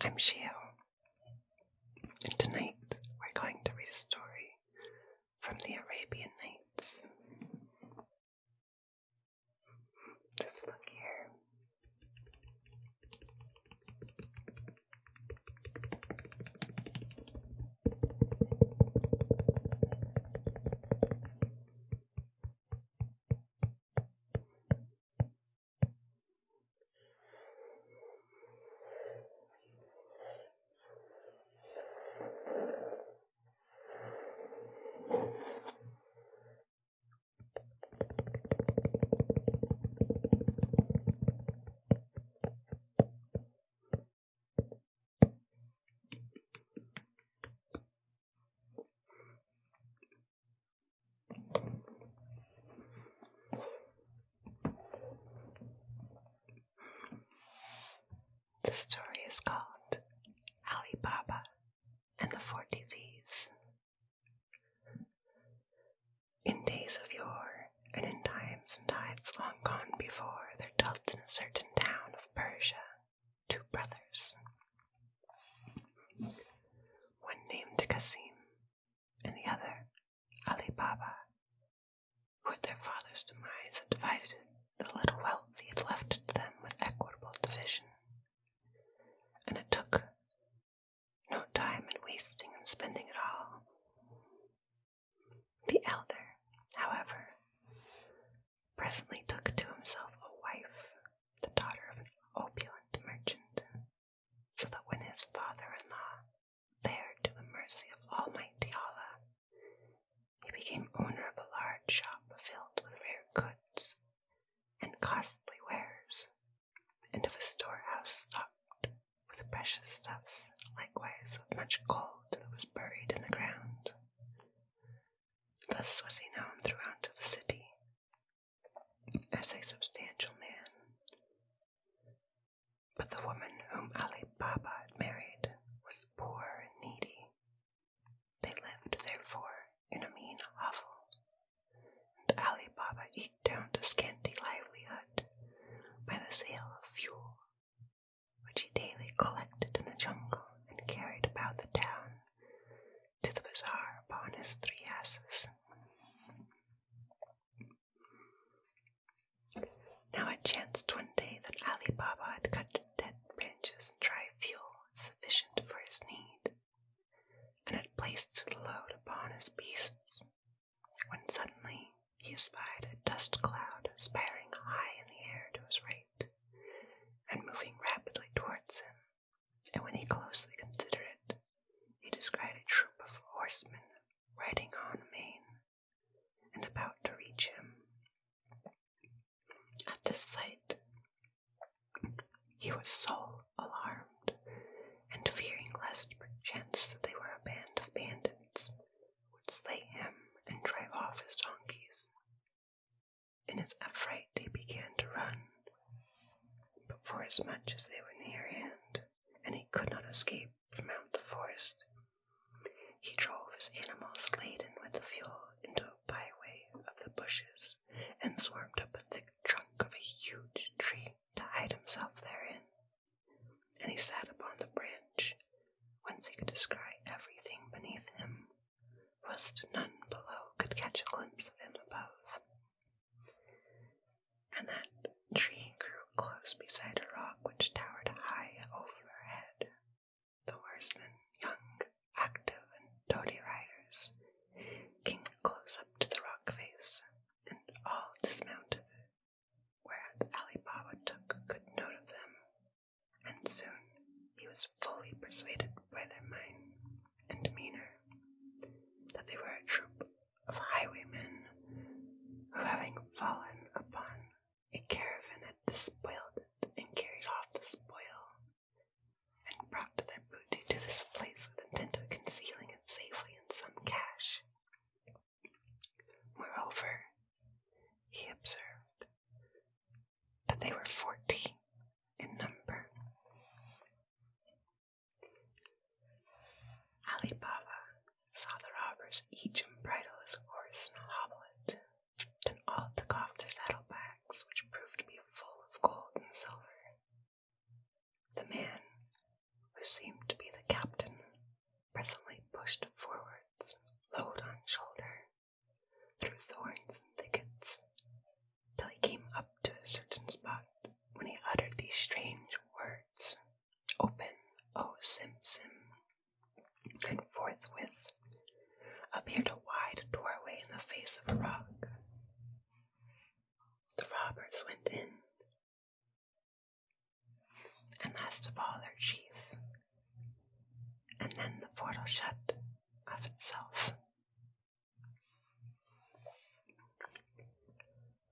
I'm Shio, and tonight we're going to read a story from the Arabian Nights. This book here. The story is called Ali Baba and the 40 Thieves. In days of yore, and in times and tides long gone before, there dwelt in a certain town of Persia 2 brothers, one named Qasim, and the other Ali Baba, who at their father's demise had divided the little wealth he had left to them with equitable division. And it took no time in wasting and spending it all. The elder, however, presently took to himself a wife, the daughter of an opulent merchant, so that when his father-in-law fared to the mercy of Almighty Allah, he became owner of a large shop filled with rare goods and costly wares, and of a storehouse stocked with precious stuffs, likewise with much gold that was buried in the ground. Thus was he known throughout the city as a substantial man. But the woman whom Ali Baba had married was poor and needy. They lived, therefore, in a mean hovel, and Ali Baba eked out a scanty livelihood by the sale of fuel, which he daily collected in the jungle and carried about the town to the bazaar upon his 3 asses. Now it chanced one day that Ali Baba had cut dead branches and dry fuel sufficient for his need, and had placed the load upon his beasts, when suddenly he espied a dust cloud spiring high in the air to his right, and moving rapidly towards him, and when he closely considered it, he descried a troop of horsemen riding on amain, and about to reach him. At this sight, he was so alarmed, and fearing lest perchance that they were a band of bandits, would slay him and drive off his donkeys. In his affright he began to run, but forasmuch as they were near hand, and he could not escape from out the forest, he drove his animals laden with the fuel into a byway of the bushes, and swarmed up a thick trunk of a huge tree to hide himself therein. And he sat upon the branch, whence he could descry everything beneath him, whilst none below could catch a glimpse of him above. And that tree grew close beside a rock which towered high overhead. The horsemen, young, active, and doughty riders, came close up to the rock face, and all dismounted, whereat Ali Baba took good note of them, and soon he was fully persuaded by their mien and demeanor that they were a troop of highwaymen, who, having fallen upon a caravan, had despoiled it and carried off the spoil, and brought their booty to this place with intent of concealing it safely in some cache. Moreover, he observed that they were 40 in number. Ali Baba saw the robbers each unbridle his horse and hobble it. Then all took off their saddlebags, which proved to be full of gold and silver. The man, who seemed to be the captain, presently pushed forwards, load on shoulder, through thorns and thickets, till he came up to a certain spot, when he uttered these strange words, "Open, O Sim Sim," and forthwith appeared a wide doorway in the face of a rock. The robbers went in, and last of all their chief, and then the portal shut of itself.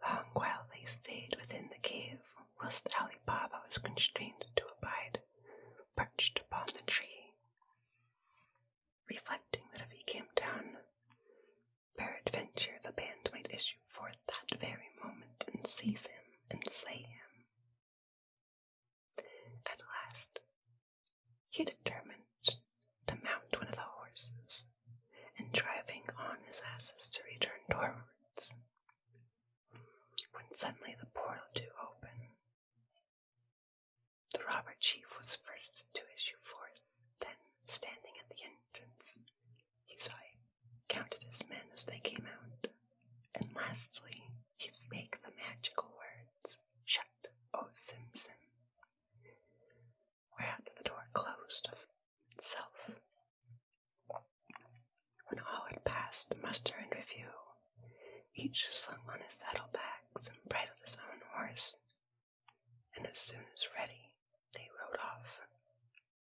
Long while they stayed within the cave, whilst Ali Baba was constrained to abide, perched upon the tree, reflecting that if he came down, peradventure the band might issue forth that very moment and seize him and slay him. At last, he determined to mount one of the horses, and driving on his asses to return doorwards, when suddenly the portal do open. The robber chief was first to issue forth, then, standing at the entrance, he counted his men as they came out, and lastly he spake the magical words, "Shut, O Sim Sim," whereat the door closed of itself. When all had passed muster and review, each slung on his saddlebags and bridled his own horse, and as soon as ready, they rode off,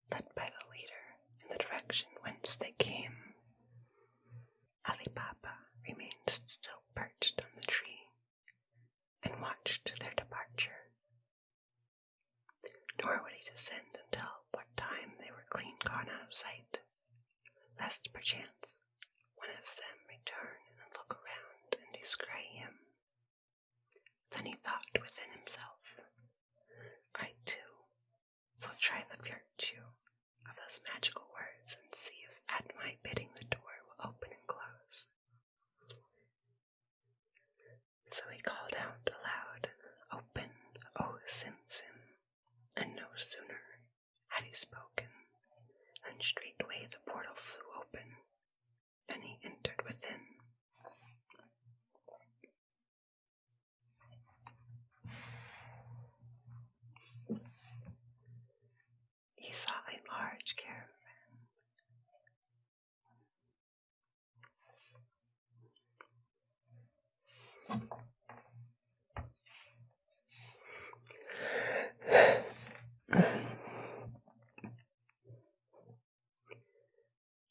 led by the leader in the direction whence they came. Ali Baba remained still perched on the tree, and watched their departure. Nor would he descend until what time they were clean gone out of sight, lest perchance one of them return and look around and descry him. Then he thought within himself, "I too will try the virtue of those magical words and see if at my bidding the door will open and close." So he called out aloud, "Open, O Sim Sim," and no sooner had he spoken than straightway the portal flew open, and he entered within. He saw a large caravan.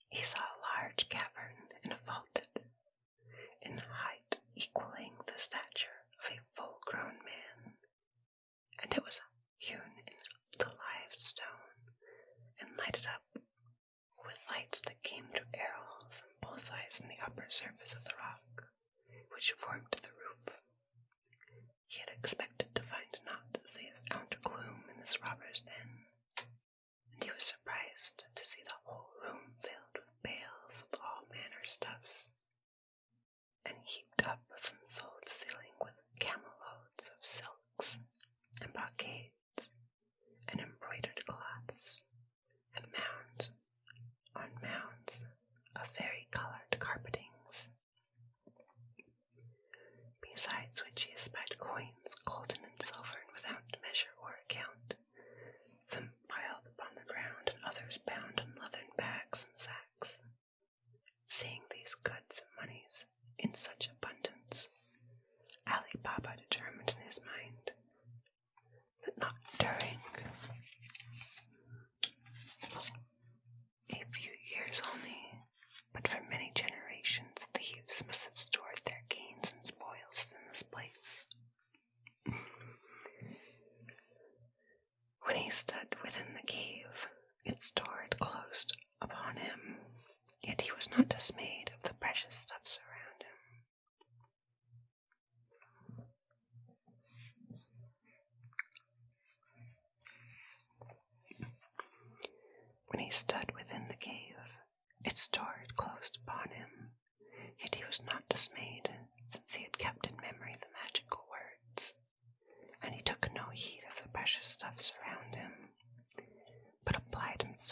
He saw a large cavern and vaulted, in height equaling the stature of a full-grown man, and it was hewn in the live stone, and lighted up with light that came through arrows and bullseyes in the upper surface of the rock, which formed the roof. He had expected to find naught save outer gloom in this robber's den, and he was surprised to see the whole room filled with bales of all manner stuffs, and heaped up from sole to ceiling with camel-loads of silks and brocades and embroidered cloths, and mounds on mounds of vari-colored carpetings, besides which he espied coins, golden and silver, and without measure or account, some piled upon the ground, and others bound in leathern bags and sacks. Seeing these goods and monies in such abundance, Ali Baba determined in his mind that not during a few years only, but for many generations, thieves must have stored their gains and spoils in this place. When he stood within the cave, its door had closed upon him, yet he was not dismayed of the precious stuffs around him. When he stood within the cave, its door had closed upon him, yet he was not dismayed, since he had kept in memory the magical words, and he took no heed of the precious stuffs around him, but applied himself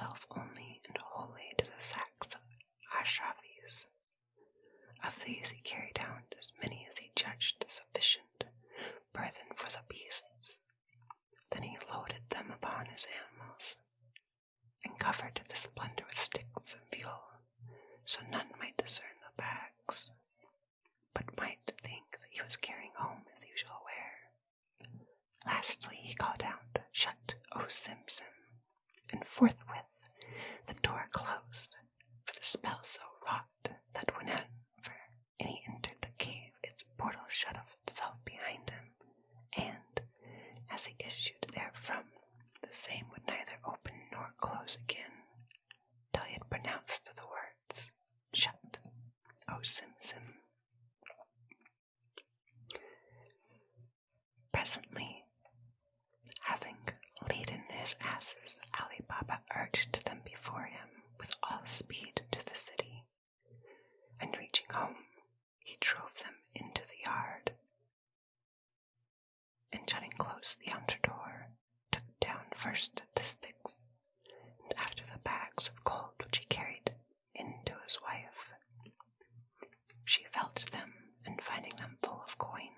covered this plunder with sticks and fuel, so none might discern the bags, but might think that he was carrying home his usual ware. Lastly he called out, "Shut, O Sim-Sim," and forthwith the door closed, for the spell so wrought that whenever he entered the cave its portal shut of itself behind him, and, as he issued therefrom, the same would neither open nor close again, till he had pronounced the words, "Shut, O Sim-Sim." Presently, having laden his asses, Ali Baba urged them before him with all speed to the city, and reaching home, he drove them into the yard, and shutting close the outer door, took down first the sticks, and after the bags of gold which he carried in to his wife. She felt them, and finding them full of coin,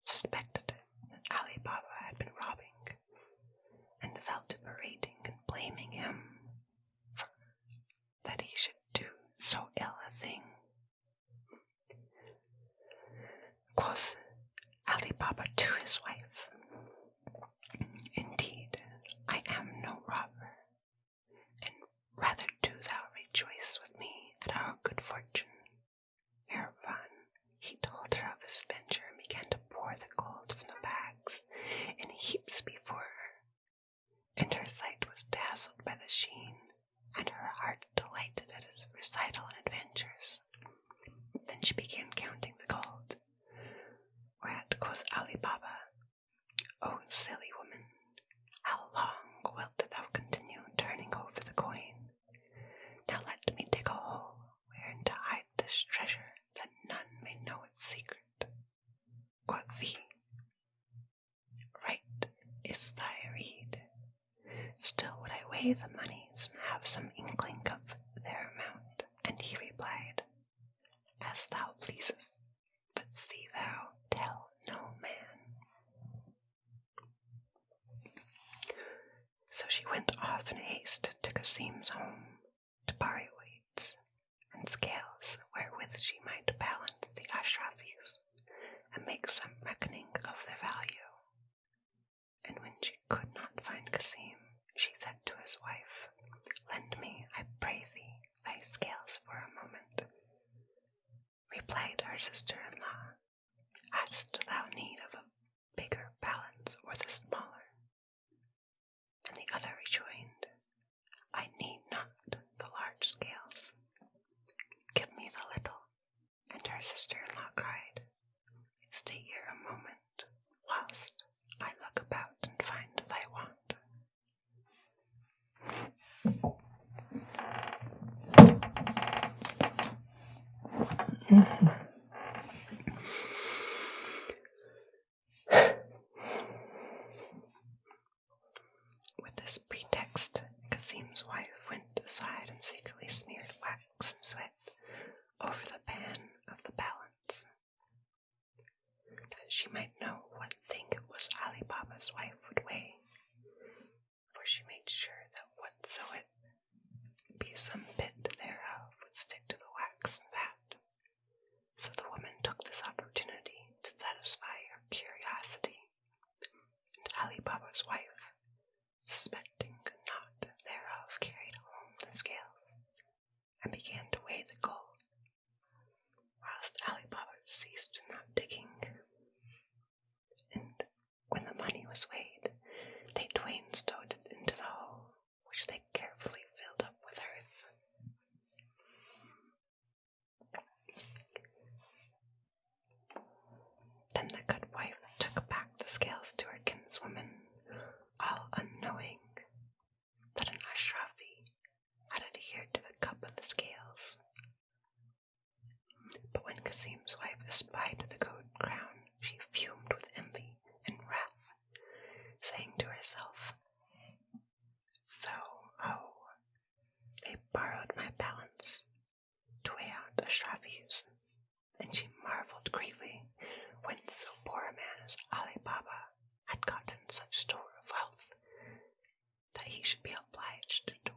suspected that Ali Baba had been robbing, and fell to berating and blaming him for that he should do so ill a thing. Quoth Ali Baba to his wife, "Indeed, I am no robber, and rather do thou rejoice with me at our good fortune." Hereupon he told her of his adventure, and began to pour the gold from the bags in heaps before her, and her sight was dazzled by the sheen, and her heart delighted at his recital and adventures. Then she began counting the gold, whereat quoth Ali Baba, "O silly woman, how long wilt thou continue turning over the coin? Now let me dig a hole wherein to hide this treasure, that none may know its secret." Quoth he, "Right is thy rede. Still would I weigh the moneys and have some inkling of their amount." And he replied, "As thou pleasest, but see thou tell no man." So she went off in haste to Kasim's home to borrow weights and scales wherewith she might balance the ashrafis and make some reckoning of their value. And when she could not find Kasim, she said to his wife, "Lend me, I pray thee, thy scales for a moment." Replied her sister-in-law, "Hast thou need of a bigger balance or the smaller?" And the other rejoined, "I need not the large scales. Give me the little." And her sister-in-law cried, "Stay here a moment, whilst I look about and find thy want." With this pretext, Kasim's wife went aside and secretly smeared wax and sweat over the pan of the balance, that she might know what thing it was Ali Baba's wife would weigh, for she made sure that whatsoever be some bit thereof would stick to the wax and fat. So the woman took this opportunity to satisfy her curiosity, and Ali Baba's wife, suspecting naught thereof, carried home the scales, and began to weigh the gold, whilst Ali Baba ceased not digging. And when the money was weighed, they twain stowed it into the hole, which they carefully filled up with earth. Then the good wife took back the scales to her kinswoman, all unknowing that an Ashrafi had adhered to the cup of the scales. But when Kasim's wife espied the gold crown, she fumed with envy and wrath, saying to herself, "So, they borrowed my balance to weigh out Ashrafis." And she marveled greatly whence so poor a man as Ali Baba had gotten such store of wealth, that he should be obliged to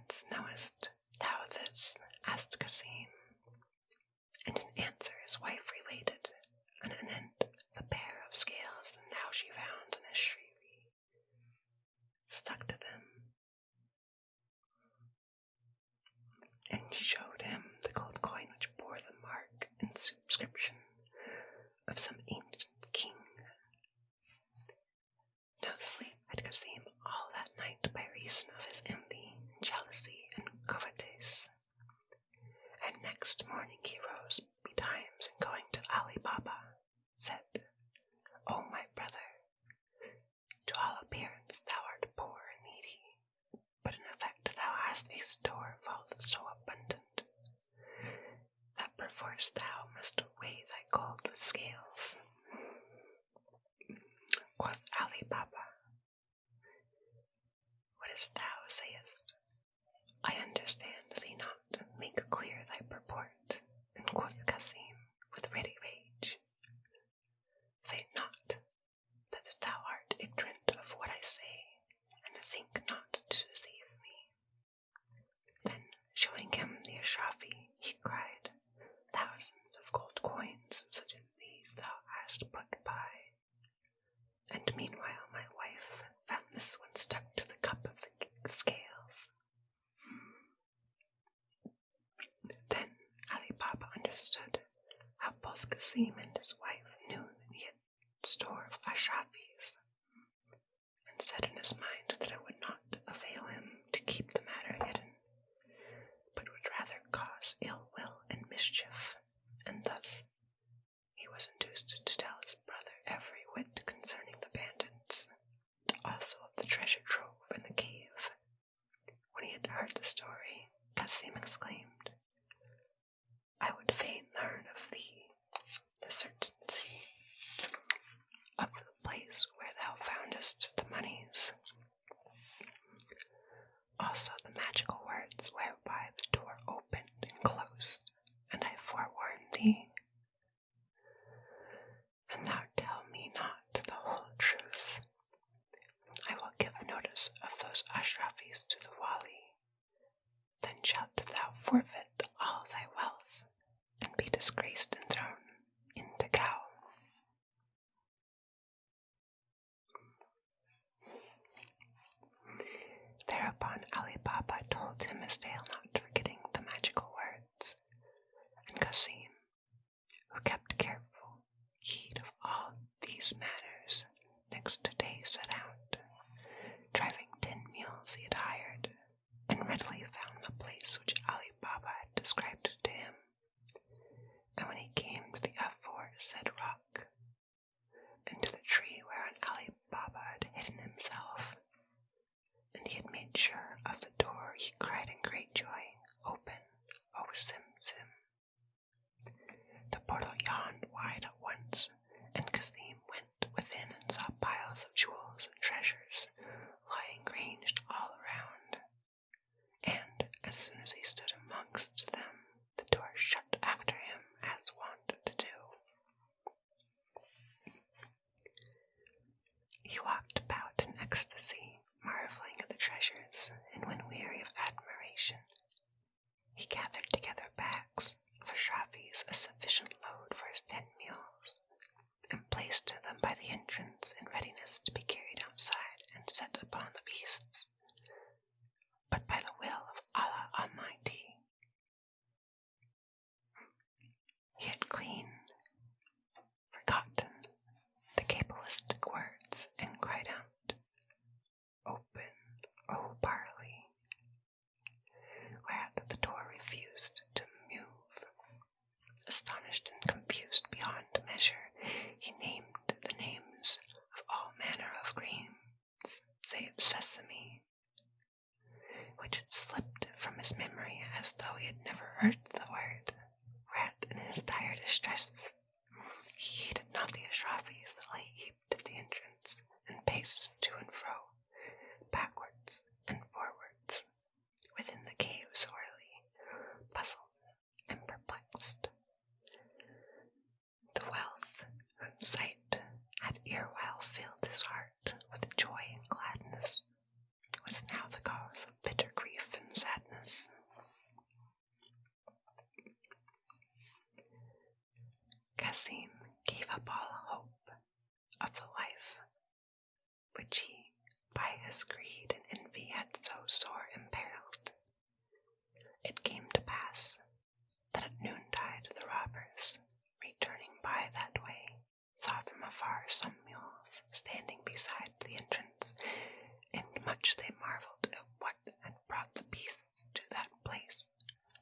"Whence knowest thou this?" asked Cassim. And in answer his wife related, and anent the pair of scales that now she found in a shriery stuck to them, and showed him the gold coin which bore the mark and superscription of some ancient king. No sleep had Cassim all that night by reason of his envy, jealousy, and covetise. And next morning he rose betimes, and going to Ali Baba, said, "O my brother, to all appearance thou art poor and needy, but in effect thou hast a store of wealth so abundant, that perforce thou must weigh thy gold with scales." Quoth Ali Baba, "What is thou sayest? I understand thee not. Make clear thy purport." And quoth Cassim with ready rage, "Feign not that thou art ignorant of what I say, and think not to deceive me." Then, showing him the Ashrafi, he cried, "Thousands of gold coins such as these thou hast put by." And meanwhile my wife found this one stuck to the cup of the scales. Then Ali Baba understood how both Cassim and his wife knew that he had store of Ashrafis, and said in his mind that it would not avail him to keep the matter hidden, but would rather cause ill will and mischief, and thus he was induced to tell his brother every whit concerning the bandits, and also of the treasure trove in the cave. When he had heard the story, Cassim exclaimed, "I would fain learn of thee the certainty of the place where thou foundest the moneys, also the magical words whereby the door opened and closed, and I forewarn thee. And thou tell me not the whole truth. I will give notice of those Ashrafis to the Wali. Then shalt thou forfeit all thy wealth, and be disgraced and thrown into gaol." Thereupon Ali Baba told him his tale, not forgetting the magical words, and Cassim, who kept careful heed of all these matters, next day set out, driving 10 mules he had hired, and readily found the place which Ali Baba had described to him. And when he came to the aforesaid rock, and to the tree whereon Ali Baba had hidden himself, and he had made sure of the door, he cried in great joy, "Open, O Sim Sim." The portal yawned wide at once, and Cassim went within and saw piles of jewels and treasures lying ranged all around. And as soon as he stood amongst them, the door shut after him as wont to do. He walked about in ecstasy, marveling at the treasures, and when weary of admiration, he gathered together bags of Ashrafis, a sufficient load for his 10 mules, and placed them by the entrance in readiness to be carried outside and set upon the beasts. But by the will of Allah Almighty, he had clean forgotten the cabalistic words, and cried out, "Open, O barley," whereat the door refused to move. Astonished and confused beyond measure, he named the names of all manner of grains, save sesame, which had slipped from his memory as though he had never heard the word, whereat in his dire distress he heeded not the Ashrafis that lay heaped at the entrance, and paced to and fro, backwards and forwards, within the cave sorely, puzzled and perplexed. The wealth whose sight had erewhile filled his heart with joy and gladness was now the cause of bitter grief and sadness. his greed and envy had so sore imperiled. It came to pass that at noontide the robbers, returning by that way, saw from afar some mules standing beside the entrance, and much they marveled at what had brought the beasts to that place,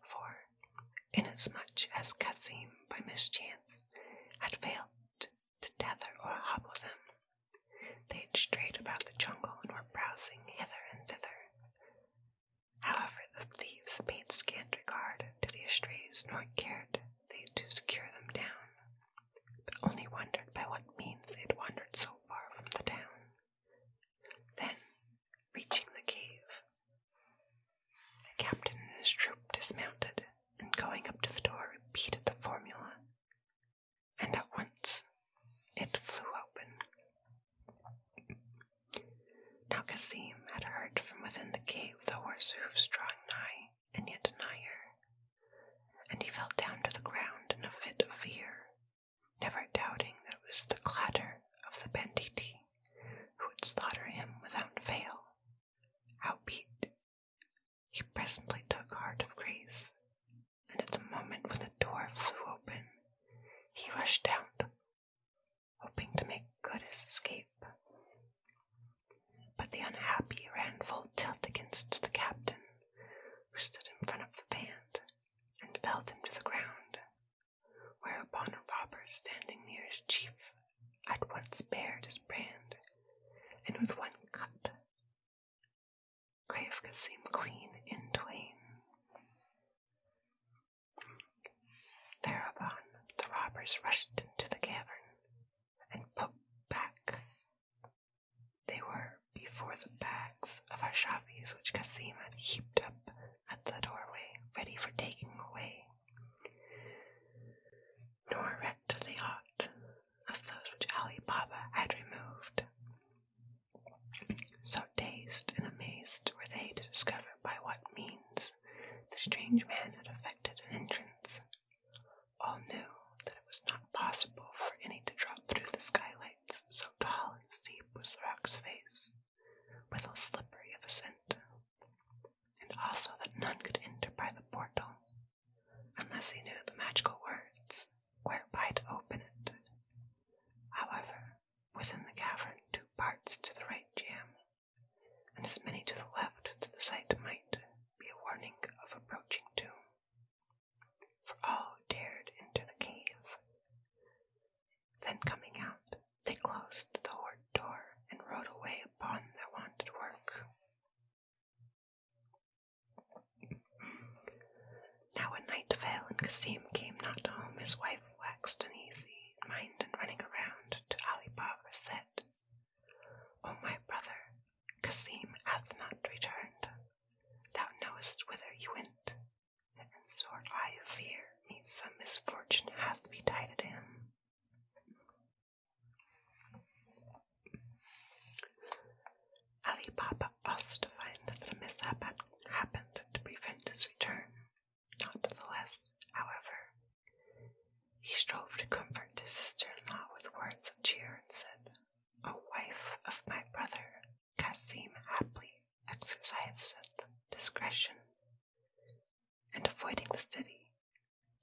for, inasmuch as Cassim by mischance had failed to tether or hobble them, they had strayed about the jungle and were browsing hither and thither. However, the thieves paid scant regard to the estrays, nor cared they to secure them down, but only wondered by what means they had wandered so far from the town. Then, reaching the cave, the captain and his troop dismounted, and going up to the door repeated the formula, and at once it flew open. Now Cassim had heard from within the cave the horse hoofs drawing nigh, and yet nigher, and he fell down to the ground in a fit of fear, never doubting that it was the clatter of the banditti, who would slaughter him without fail. Howbeit, he presently took heart of grace, and at the moment when the door flew open, he rushed out, hoping to make good his escape. But the unhappy ran full tilt against the captain, who stood in front of the band, and felled him to the ground, whereupon a robber standing near his chief at once bared his brand, and with one cut clave Cassim clean in twain. Thereupon the robbers rushed into the cavern, and put back. They were before the bags of Arshavis which Cassim had heaped up at the doorway, ready for taking away. Nor recked they aught of those which Ali Baba had removed. So dazed and amazed were they to discover by what means the strange man had effected an entrance. All knew that it was not possible for any to drop through the skylights, so tall and steep was the rock's face, with a slippery of ascent, and also that none could enter by the portal, unless he knew the magical words whereby to open it. However, within the cavern 2 parts to the right jam, and as many to the left as the sight might be a warning of approaching doom, for all dared enter the cave. Then coming out, they closed the hoard door and rode away upon their wonted work. Now when night fell and Cassim came not home, his wife waxed uneasy in mind, and running around to Ali Baba said, O my brother, Cassim hath not returned. Thou knowest whither he went, and sore I fear me some misfortune hath betided him. Ali Baba also divined that the mishap had happened to prevent his return. Not the less, however, he strove to comfort his sister-in-law with words of cheer, and said, O wife of my brother, Cassim haply exerciseth discretion, and avoiding the city,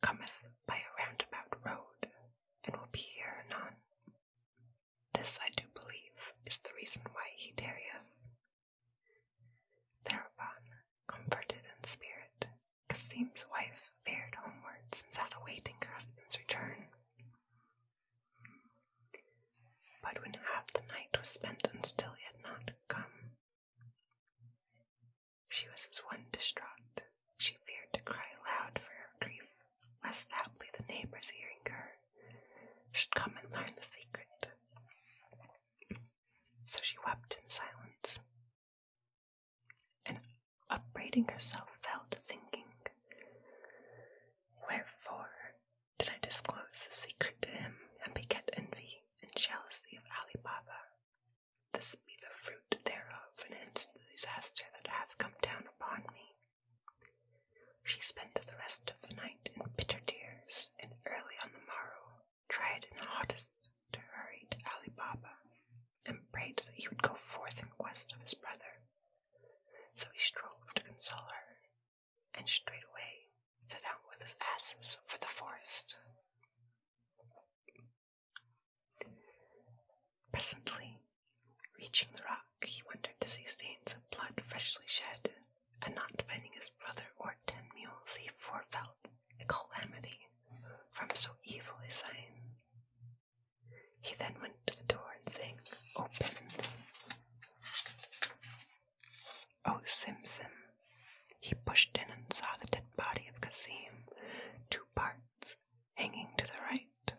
cometh by a roundabout road, and will be here anon. This I do believe is the reason why he tarrieth. Thereupon, comforted in spirit, Cassim's wife fared homewards and sat awaiting her husband's return. But when half the night was spent and still he had not come, she was as one distraught. She feared to cry aloud for her grief, lest haply the neighbors hearing her should come and learn the secret. So she wept in silence, and upbraiding herself fell to thinking, wherefore did I disclose the secret to him, and beget envy and jealousy of Ali Baba? This be the fruit thereof, and hence the disaster that hath come down upon me. She spent the rest of the night in bitter tears, and early on the morrow tried in the hottest to hurry to Ali Baba, and prayed that he would go forth and request of his brother. So he strove to console her, and straightway set out with his asses for the forest. Presently, reaching the rock, he wondered to see stains of blood freshly shed, and not finding his brother or 10 mules, he forefelt a calamity from so evil a sign. He then went to the door and saying, "Open." "O Simsim," he pushed in and saw the dead body of Kasim, 2 parts, hanging to the right,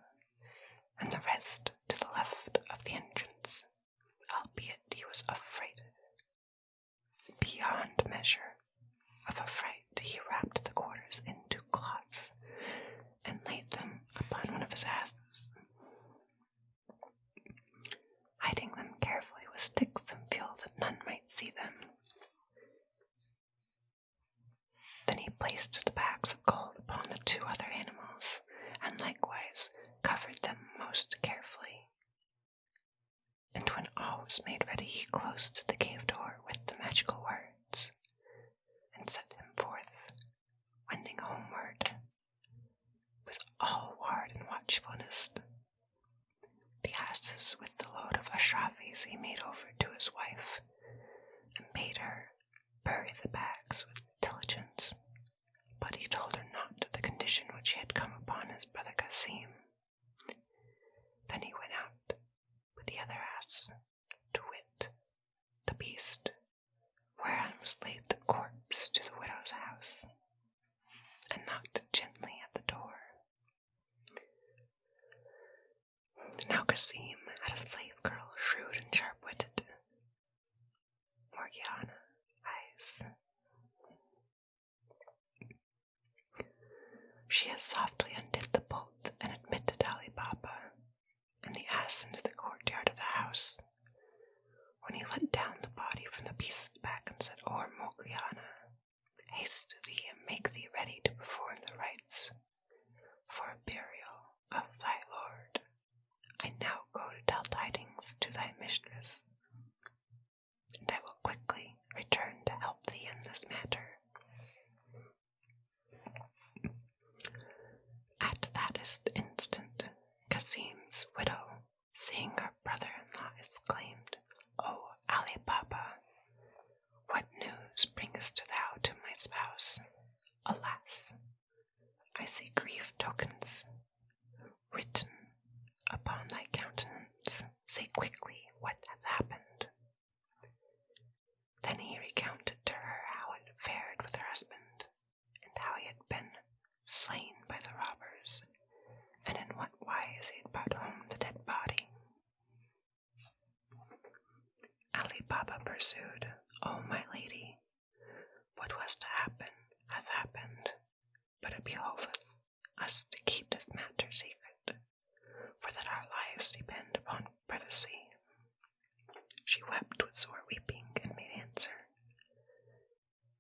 and the rest to the left of the entrance, albeit he was affrighted. Beyond measure of affright, he wrapped the quarters in 2 cloths, and laid them upon one of his asses, hiding them carefully with sticks and fuel that none might see them. Then he placed the bags of gold upon the 2 other animals, and likewise covered them most carefully. And when all was made ready, he closed the cave door with the magical words, and set him forth, wending homeward, with all ward and watchfulness. The asses with the load of ashrafis he made over to his wife, and bade her bury the bags with diligence, but he told her not the condition which he had come upon his brother Kasim. Then he went out with the other ass, to wit, the beast, whereon was laid the corpse, to the widow's house, and knocked gently at the door. Now Kasim had a slave girl, shrewd and sharp-witted, Morgiana eyes. She as softly undid the bolt and admitted Ali Baba and the ass into the courtyard of the house, when he let down the body from the beast's back and said, "O Morgiana, haste thee and make thee ready to perform the rites for a burial of thy lord. I now go to tell tidings to thy mistress, and I will quickly return to help thee in this matter." At that instant, Kasim's widow, seeing her brother-in-law, exclaimed, "O Ali Baba, what news bringest thou to my spouse? Alas, I see grief tokens written upon thy countenance. Say quickly what hath happened." Then he recounted to her how it fared with her husband, and how he had been slain by the robbers, and in what wise he had brought home the dead body. Ali Baba pursued, "O my lady, what was to happen hath happened, but it behoveth us to keep this matter secret, for that our lives depend upon privacy." She wept with sore weeping, and made answer,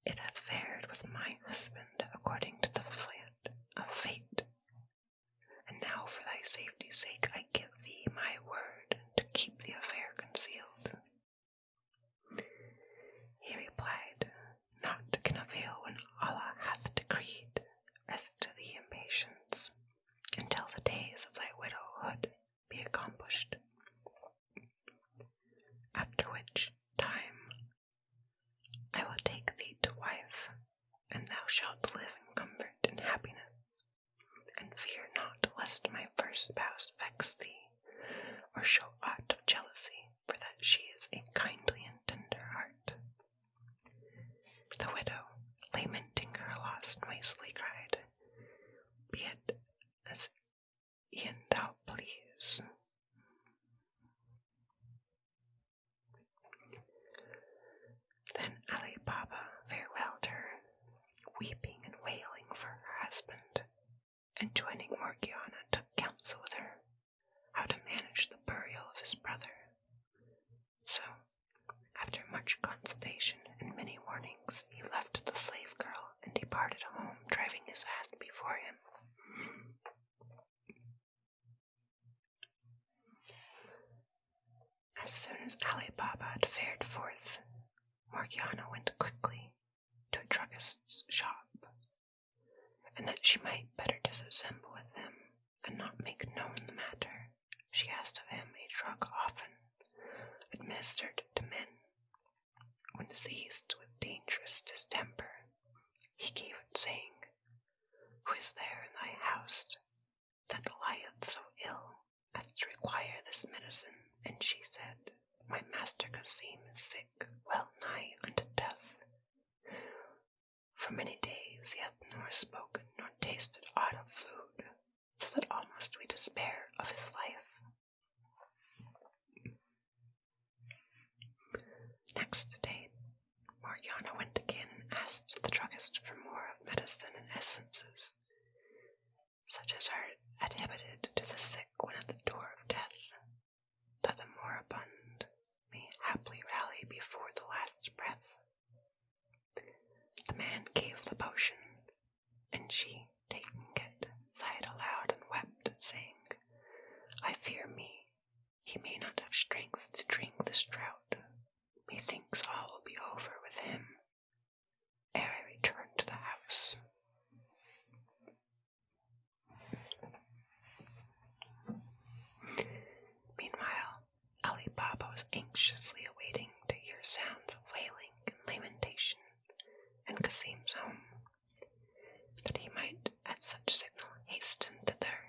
"It hath fared with my husband according to the plan of fate, and now for thy safety's sake I give thee my word to keep the affair concealed." He replied, "Naught can avail when Allah hath decreed. Rest to thee in patience, until the days of thy widowhood be accomplished, after which time I will take thee to wife, and thou shalt live in comfort and happiness, and fear not lest my first spouse vex thee, or show aught of jealousy, for that she is a kindly and tender heart." The widow, lamenting her loss, noisily cried, "Be it as e'en thou please." Then Ali Baba farewelled her, weeping and wailing for her husband, and joining Morgiana, took counsel with her how to manage the burial of his brother. So, after much consultation and many warnings, he left the slave girl and departed home, driving his ass before him. As soon as Ali Baba had fared forth, Morgiana went quickly to a druggist's shop, and that she might better disassemble with him and not make known the matter, she asked of him a drug often administered to men. When seized with dangerous distemper, he gave it, saying, "Who is there in thy house that lieth so ill as to require this medicine?" And she said, "My master Kasim is sick, well nigh unto death. For many days he hath nor spoken nor tasted aught of food, so that almost we despair of his life." Next day, Morgiana went again and asked the druggist for more of medicine and essences, such as are adhibited to the sick when at the door of death, that the moribund may haply rally before the last breath. The man gave the potion, and she, taking it, sighed aloud and wept, saying, "I fear me he may not have strength to drink this draught. Methinks all will be over with him ere I return to the house." Meanwhile, Ali Baba was anxiously awaiting to hear sounds of wailing and lamentation in Kasim's home, that he might at such signal hasten thither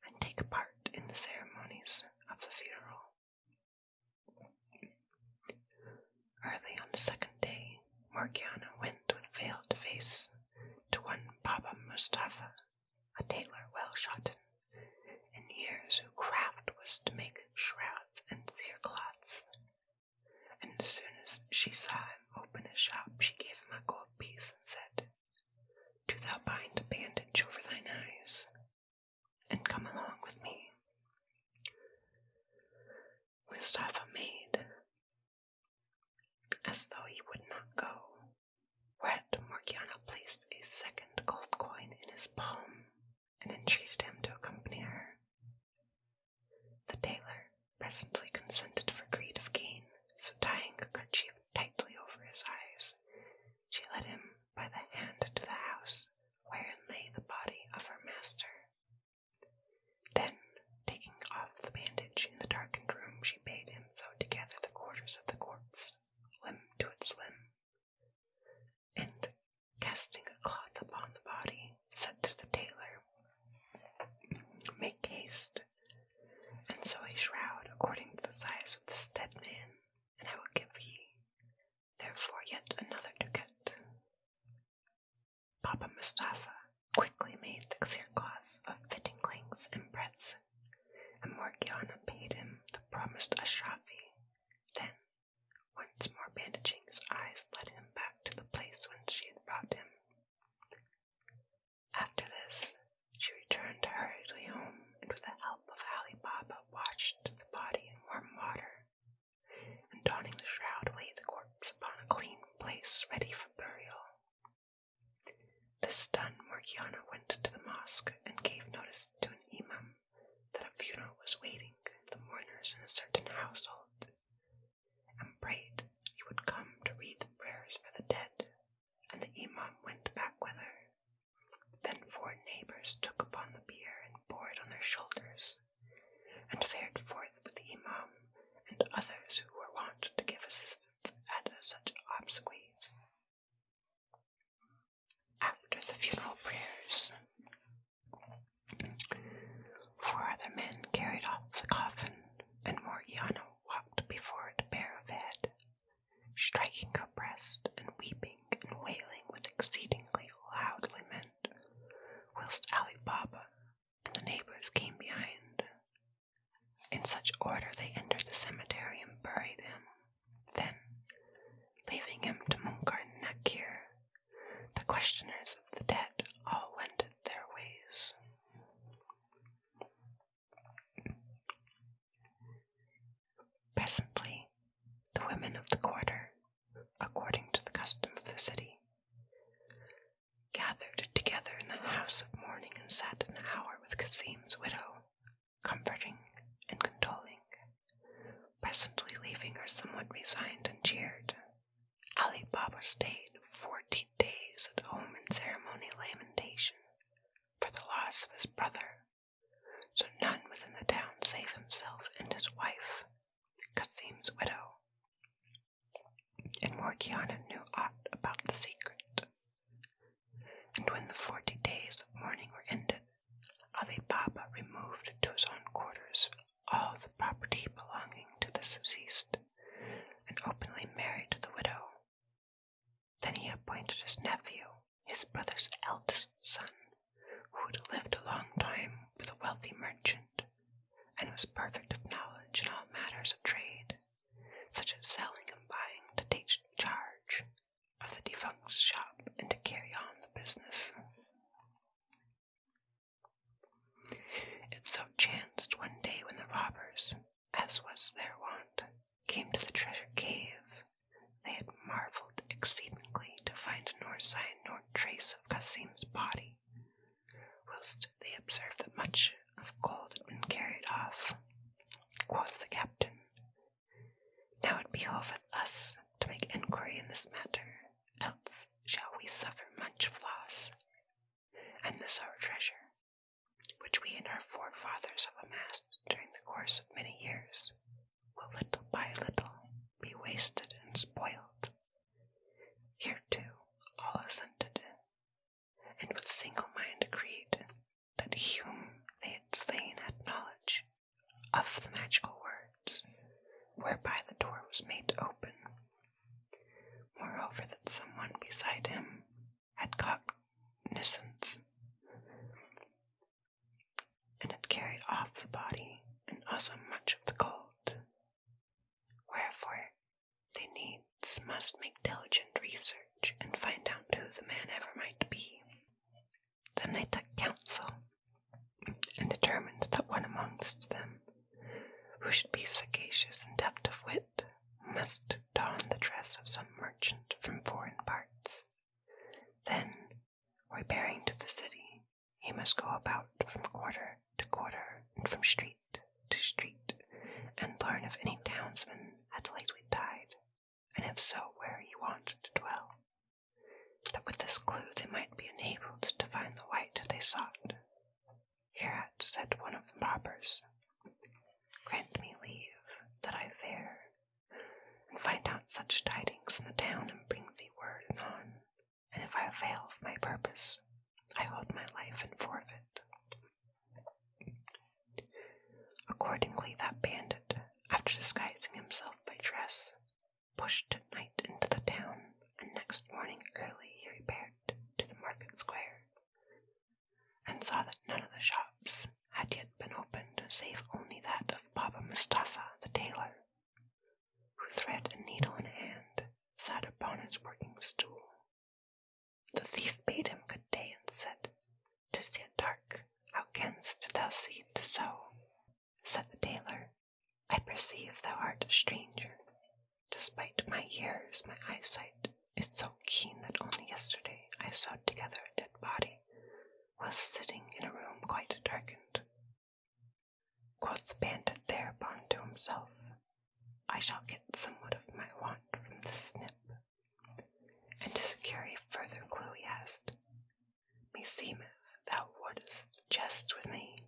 and take part in the ceremonies of the funeral. Early on the second day, Morgiana went with veiled face to one Baba Mustafa, a tailor well shotten in years, whose craft was to make shrouds and cerecloths. And as soon as she saw him open his shop, she gave him a gold piece and said, "Do thou bind a bandage over thine eyes, and come along with me." Mustafa made as though he would not go, whereat Morgiana placed a second gold coin in his palm and entreated him to accompany her. The tailor presently consented for greed of gain, so tying a kerchief tightly over his eyes, she led him by the hand to the house wherein lay the body of her master. Then, taking off the bandage in the darkened room, she bade him sew together the quarters of the corpse, limb to its limb, and, casting a cloth upon the body, said to the tailor, "Make haste, and sew a shroud according to the size of this dead man, and I will give ye therefore yet another ducat." Baba Mustafa quickly made the cerecloth of fitting lengths and breadths, and Morgiana paid him the promised ashrafi. Then, once more bandaging his eyes, led him back to the place whence she had brought him. After this, she returned hurriedly home, and with the help of Ali Baba washed the body in warm water, and donning the shroud, laid the corpse upon a clean place ready for burial. This done, Morgiana went to the mosque and gave notice to an imam that a funeral was waiting the mourners in a certain household, and prayed he would come to read the prayers for the dead, and the imam went back with her. Then 4 neighbors took upon the bier and bore it on their shoulders, and fared forth with the imam and others who were wont to give assistance at such obsequies. After the funeral prayers, 4 other men carried off the coffin, and Morgiana walked before it bare of head, striking her breast and weeping and wailing with exceedingly loud lament, whilst Ali Baba and the neighbors came behind. In such order they entered the cemetery and buried him. Then, leaving him to Munkar and Nakir, the questioners of the dead all wended their ways. Presently, the women of the quarter, according to the custom of the city, gathered together in the house of mourning and sat an hour with Kasim's widow, comforting and condoling. Presently somewhat resigned and cheered. Ali Baba stayed 40 days at home in ceremonial lamentation for the loss of his brother, so none within the town save himself and his wife, Qasim's widow, and Morgiana knew aught about the secret. And when the 40 days of mourning were ended, Ali Baba removed to his own quarters all the property belonging to the deceased, and openly married the widow. Then he appointed his nephew, his brother's eldest son, who had lived a long time with a wealthy merchant, and was perfect of knowledge in all matters of trade, such as selling and buying, to take charge of the defunct's shop and to carry on the business. It so chanced one day when the robbers, as was their wont, came to the treasure cave, they had marveled exceedingly to find nor sign nor trace of Qasim's body, whilst they observed that much of gold had been carried off. Quoth the captain, "Now it behoveth us to make enquiry in this matter, else shall we suffer much of loss. And this our treasure, which we and our forefathers have amassed during the course of many years, will little by little be wasted and spoiled." Hereto all assented, and with single mind agreed that he whom they had slain had knowledge of the magical words, whereby the door was made open. Moreover, that someone beside him had cognizance, and had carried off the body, and also much of the gold. Wherefore, they needs must make diligent research, and find out who the man ever might be. Then they took counsel, and determined that one amongst them, who should be sagacious and deft of wit, must don the dress of some merchant from foreign parts. Then, repairing to the city, he must go about from quarter to quarter, and from street to street, and learn if any townsman had lately died, and if so, where he wanted to dwell, that with this clue they might be enabled to find the wight they sought. Hereat said one of the robbers, "Grant me leave that I fare, and find out such tidings in the town, and bring thee word anon, and if I fail of my purpose, I hold my life in forfeit." Accordingly, that bandit, after disguising himself by dress, pushed at night into the town, and next morning early he repaired to the market square, and saw that none of the shops had yet been opened, save only that of Baba Mustafa the tailor, who, thread and needle in hand, sat upon his working stool. The thief bade him good day, and said, "'Tis yet dark, how canst thou see to sew?" Said the tailor, "I perceive thou art a stranger. Despite my years, my eyesight is so keen that only yesterday I sewed together a dead body, whilst sitting in a room quite darkened." Quoth the bandit thereupon to himself, "I shall get somewhat of my want from this snip." And to secure a further clue he asked, "Meseemeth thou wouldest jest with me,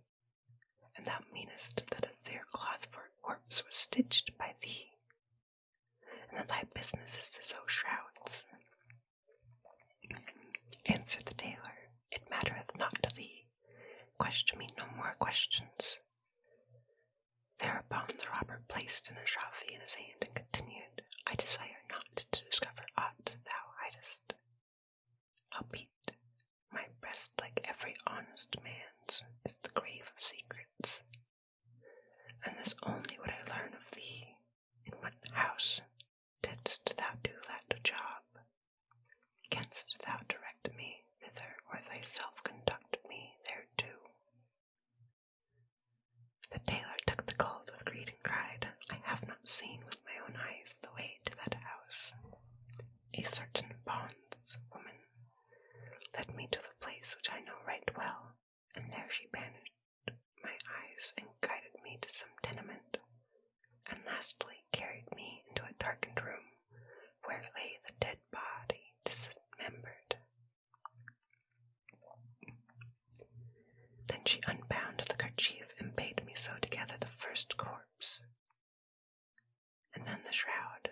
and thou meanest that a cerecloth for a corpse was stitched by thee, and that thy business is to sew shrouds?" Answered the tailor, "It mattereth not to thee. Question me no more questions." Thereupon the robber placed an ashrafi in his hand and continued, "I desire not to discover aught thou hidest. Albeit, my breast, like every honest man's, is the grave of secrets. And this only would I learn of thee, in what house didst thou do that job? Canst thou direct me thither, or thyself conduct me thereto?" The tailor took the gold with greed and cried, "I have not seen with my own eyes the way to that house. A certain bondswoman led me to the place which I know right well, and there she banished my eyes and guided me to some tenement, and lastly carried me into darkened room where lay the dead body dismembered. Then she unbound the kerchief and bade me sew together the first corpse, and then the shroud,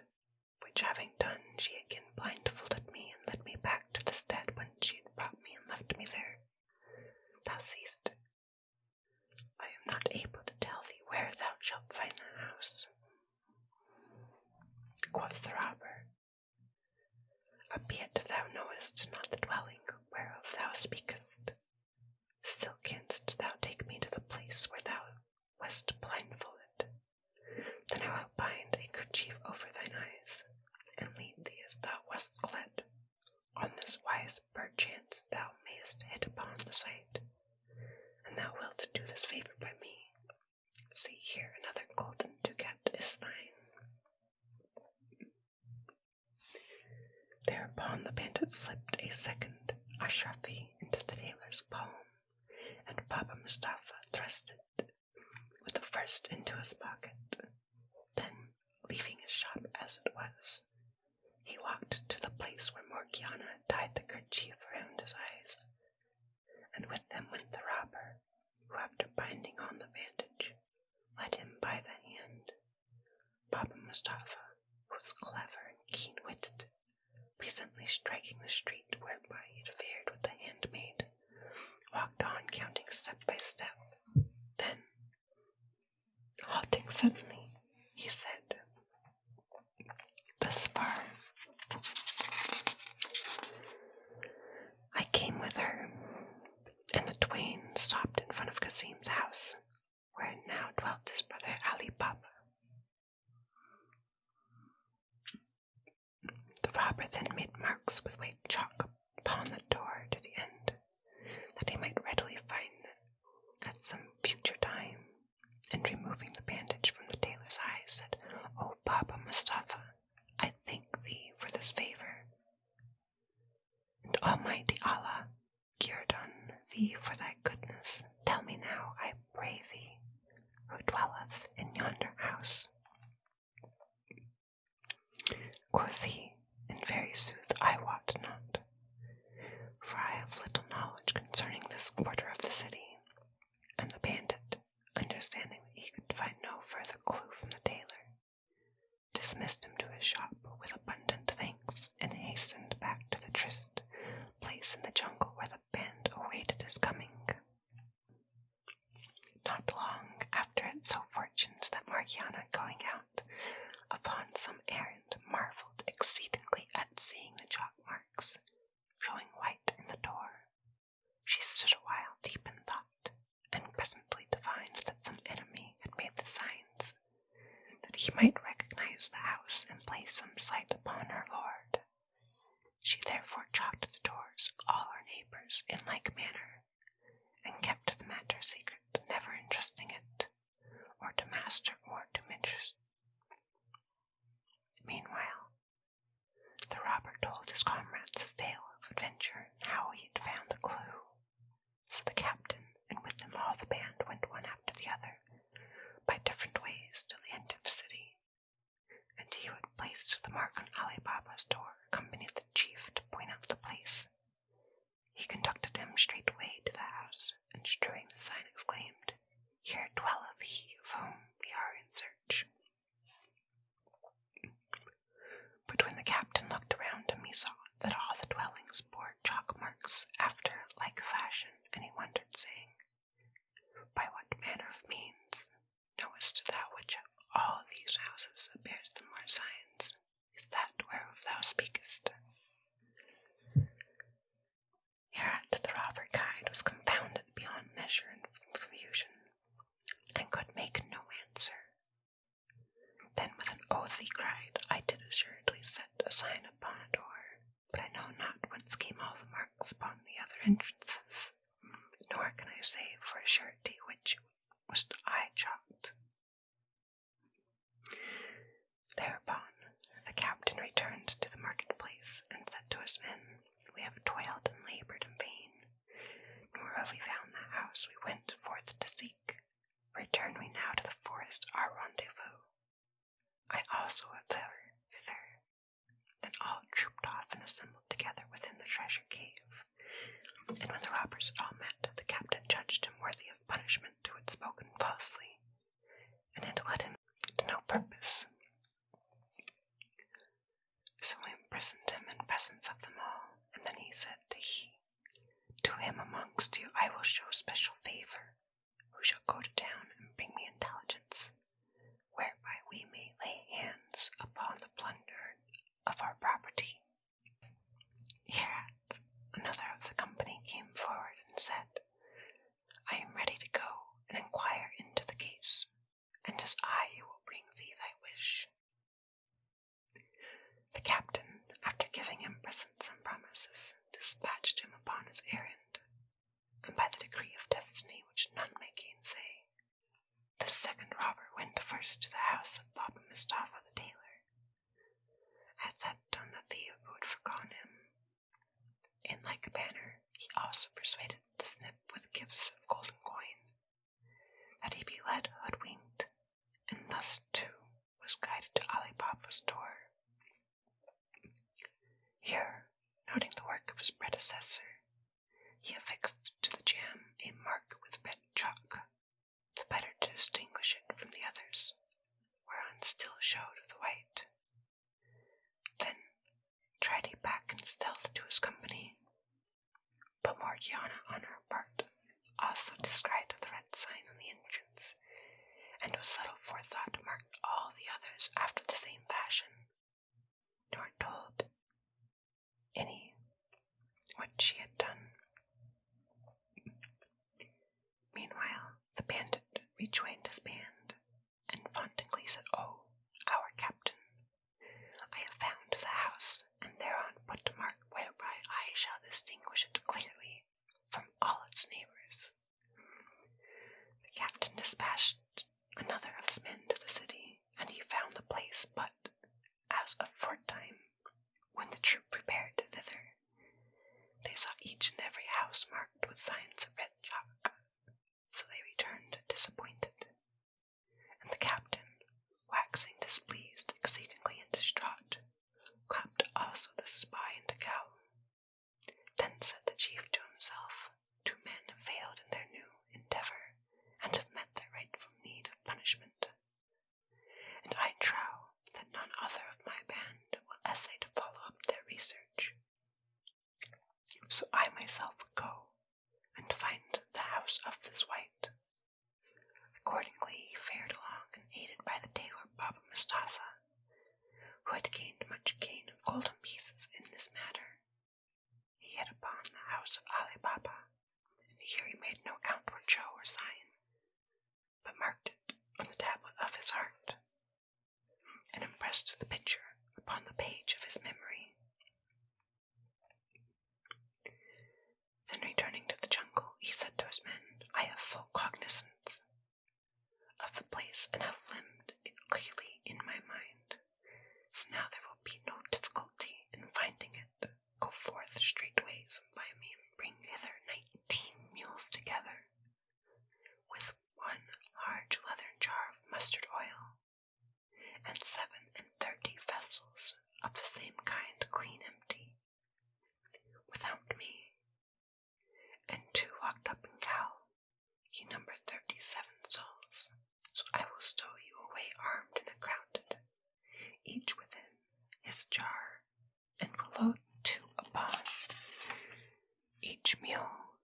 which having done, she again blindfolded me and led me back to the stead whence she had brought me and left me there. Thou seest, I am not able to tell thee where thou shalt find the house. Quoth the robber, albeit thou knowest not the dwelling whereof thou speakest, still canst thou take me to the place where thou wast blindfolded. Then I will bind a kerchief over thine eyes, and lead thee as thou wast clad. On this wise perchance thou mayest hit upon the sight, and thou wilt do this favor by me. See here, another golden ducat is thine. Thereupon the bandit slipped a second ashrafi into the tailor's palm, and Baba Mustafa thrust it with the first into his pocket. Then, leaving his shop as it was, he walked to the place where Morgiana tied the kerchief around his eyes, and with them went the robber, who, after binding on the bandage, led him by the hand. Baba Mustafa, who was clever and keen-witted, presently striking the street whereby he had fared with the handmaid, walked on, counting step by step. Then, halting suddenly, he said, "Thus far I came with her," and the twain stopped in front of Kasim's house, where now dwelt his brother Ali Baba. The robber then made marks with white chalk upon the door to the end, that he might readily find it at some future time, and removing the bandage from the tailor's eyes, said, "O Baba Mustafa, I thank thee for this favor, and Almighty Allah guerdon thee for thy goodness. Tell me now, I pray thee, who dwelleth in yonder house?" Quoth he, "In very sooth I wot not, for I have little knowledge concerning this quarter of the city." And the bandit, understanding that he could find no further clue from the tailor, dismissed him to his shop with abundant thanks, and hastened back to the tryst place in the jungle where the band awaited his coming. Not long after it so fortuned that Morgiana, going out upon some errand, marveled exceedingly at seeing the chalk marks showing white in the door. She stood a while deep in thought, and presently divined that some enemy had made the signs, that he might recognize the house and place some slight upon her lord. She therefore chalked the doors of all her neighbors in like manner, and kept the matter secret, never entrusting it, or to master or to mistress. Meanwhile, the robber told his comrades his tale of adventure and how he had found the clue. So the captain, and with them all the band, went one after the other, by different ways, till they entered the city. And he who had placed the mark on Ali Baba's door accompanied the chief to point out the place. He conducted him straightway to the house, and strewing the sign, exclaimed, "Here dwelleth he of whom we are in search." But when the captain looked around him, he saw that all the dwellings bore chalk marks after like fashion, and he wondered, saying, "By what manner of means knowest thou which of all these houses bears the more signs? Is that whereof thou speakest?" Hereat the robber guide was confounded beyond measure in confusion, and could make no answer. Then with an oath he cried, "I did assuredly set a sign upon a door, but I know not whence came all the marks upon the other entrances, nor can I say for a surety which was I chalked." Thereupon the captain returned to the marketplace, and said to his men, "We have toiled and labored in vain, nor have we found the house we went forth to seek. Return we now to the forest, our rendezvous. I also have Then all trooped off and assembled together within the treasure cave. And when the robbers had all met, the captain judged him worthy of punishment who had spoken falsely, and had led him to no purpose. So he imprisoned him in presence of them all, and then he said to To him amongst you I will show special favor, who shall go to town and bring me intelligence, whereby we may lay hands upon the plunder of our property. Hereat another of the company came forward and said, I am ready to go and inquire into the case, and 'tis I who will bring thee thy wish. The captain, after giving him presents and promises, dispatched him upon his errand, and by the decree of destiny which none may gainsay, the second robber went first to the house of Baba Mustafa the tailor. At that done the thief who had forgone him. In like manner he also persuaded the snip with gifts of golden coin, that he be led hoodwinked, and thus too was guided to Ali Baba's door. Here, noting the work of his predecessor, he affixed to the jam a mark with red chalk, the better to distinguish it from the others, whereon still showed the white. Then tried he back in stealth to his company, but Morgiana on her part also descried the red sign on the entrance, and with subtle forethought marked all the others after the same fashion, nor told any what she had done. Meanwhile, the bandit rejoined his band, and vauntingly said, Oh, our captain, I have found the house, and thereon put a mark whereby I shall distinguish it clearly from all its neighbors. The captain dispatched another of his men to the city, and he found the place, but, as aforetime, when the troop repaired thither, they saw each and every house marked with signs of red chalk, so they returned disappointed. And the captain, waxing displeased exceedingly and distraught, clapped also the spy into gaol. Then said the chief to himself, Two men have failed in their new endeavour, and have met their rightful need of punishment, and I trow that none other of my band will essay to follow up their research. So I myself would go and find the house of this white. Accordingly he fared along, and aided by the tailor Baba Mustafa, who had gained much gain of golden pieces in this matter, he hit upon the house of Ali Baba, and here he made no outward show or sign, but marked it on the tablet of his heart, and impressed the picture upon the page of his memory. Then returning to the jungle, he said to his men, I have full cognizance of the place, and have limned it clearly in my mind, so now there will be no difficulty in finding it. Go forth straightways and buy me and bring hither 19 mules together, with 1 large leathern jar of mustard oil, and 37 vessels of the same kind, clean empty, without me, and 2 locked up in cowl. Ye number 37 souls, so I will stow you away armed and accounted, each within his jar, and will load 2 upon each mule,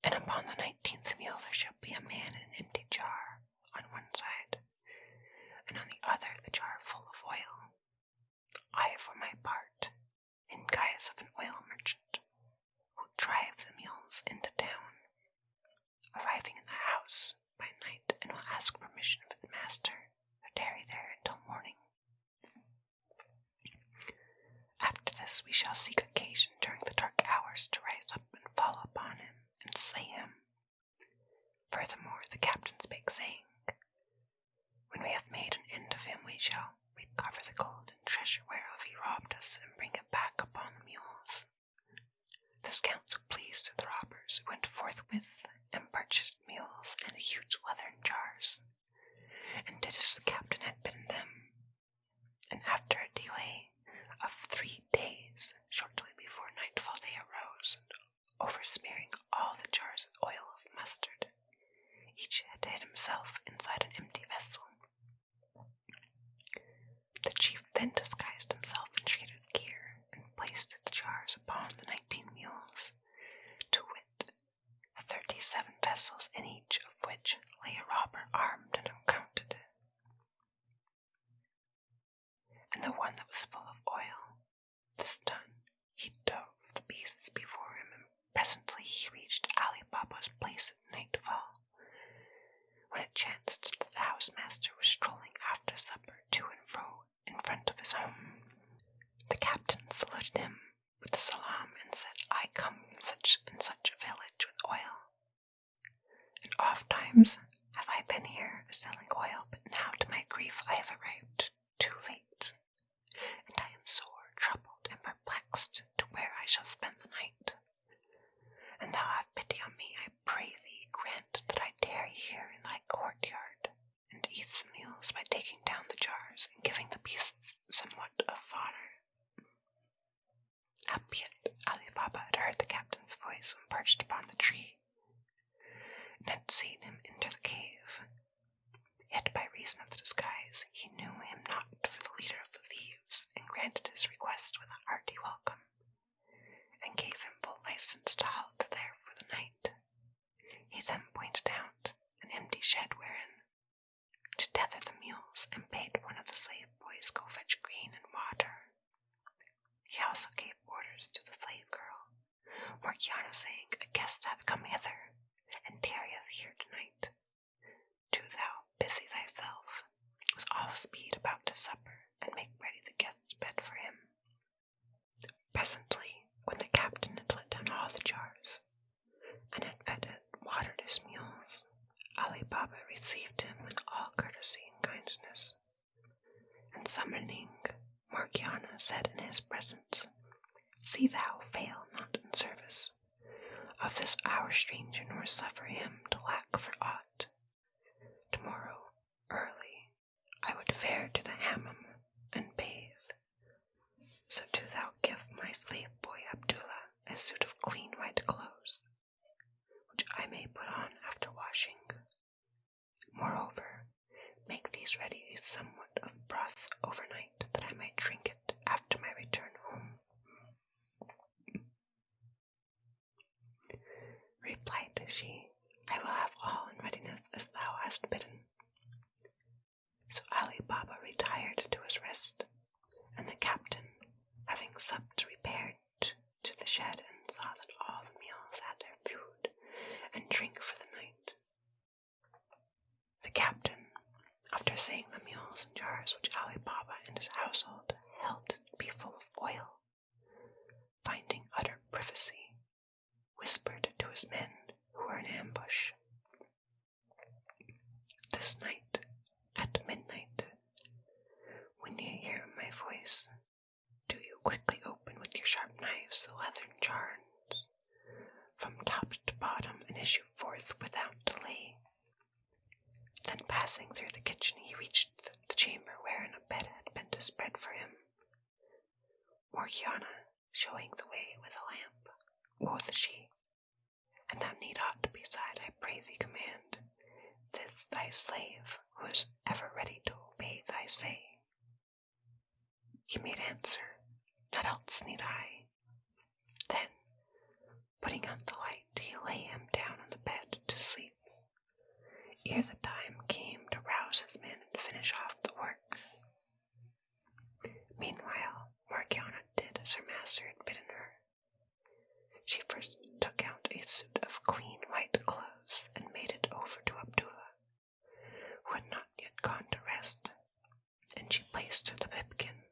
and upon the 19th mule there shall be a man in an empty jar on one side, and on the other the jar full of oil. I, for my part, in guise of an oil merchant, will drive the mules into town, arriving in the house by night, and will ask permission of its master to tarry there until morning. After this we shall seek occasion during the dark hours to rise up and fall upon him and slay him. Furthermore the captain spake, saying, When we have made an end of him, we shall recover the gold and treasure whereof he robbed us, and bring it back upon the mules. This counsel pleased the robbers, who went forthwith and purchased mules and huge leathern jars, and did as the captain had bidden them. And after a delay, of 3 days. Shortly before nightfall they arose, and oversmearing all the jars with oil of mustard, each had hid himself inside an empty vessel. The chief then disguised himself in trader's gear, and placed the jars upon the 19 mules, to wit, 37 vessels, in each of which lay a robber armed and uncounted. And the one that was full of oil, this done, he drove the beasts before him, and presently he reached Ali Baba's place at nightfall, when it chanced that the housemaster was strolling after supper to and fro in front of his home. The captain saluted him with the salam and said, "I come from such and such a village with oil, and oft times have I been here selling oil, but now to my grief I have arrived too late, and I am sore troubled and perplexed to where I shall spend the night. And thou have pity on me, I pray thee, grant that I tarry here in thy courtyard, and eat some meals by taking down the jars and giving the beasts somewhat of fodder." Howbeit Ali Baba had heard the captain's voice when perched upon the tree, and had seen him enter the cave. Yet by reason of the disguise he knew him not for the leader of the thieves, and granted his request with a hearty welcome, and gave him full license to halt there for the night. He then pointed out an empty shed wherein to tether the mules, and bade one of the slave boys go fetch grain and water. He also gave orders to the slave girl, Morgiana, saying, "A guest hath come hither, and tarrieth here tonight. Do thou busy thyself with all speed about his supper, and make ready the guest's bed for him." Presently, when the captain had let down all the jars, and had fed and watered his mules, Ali Baba received him with all courtesy and kindness, and summoning Morgiana, said in his presence, "See thou fail not in service of this our stranger, nor suffer him to lack for aught. Tomorrow, early, I would fare to the hammam and bathe. So do thou give my slave boy Abdullah a suit of clean white clothes, which I may put on after washing. Moreover, make these ready a somewhat of broth overnight, that I may drink it after my return home." Replied she, "I will have all in readiness as thou hast bidden." So Ali Baba retired to his rest, and the captain, having supped, repaired to the shed, and saw that all the mules had their food and drink for the night. The captain, after seeing the mules and jars which Ali Baba and his household held to be full of oil, finding utter privacy, whispered to his men who were in ambush, "This night, at midnight, when you hear my voice, do you quickly open with your sharp knives the leathern jars from top to bottom, and issue forth without delay." Then passing through the kitchen, he reached the chamber wherein a bed had been spread for him. Morgiana, showing the way with a lamp, quoth she, "And thou need ought to beside, I pray thee command this thy slave, who is ever ready to obey thy say." He made answer, "Not else need I." Then, putting out the light, he lay him down on the bed to sleep, ere the time came to rouse his men and finish off the work. Meanwhile, Morgiana did as her master had bidden her. She first took out a suit of clean white clothes, and made it over to Abdullah, who had not yet gone to rest, and she placed the pipkin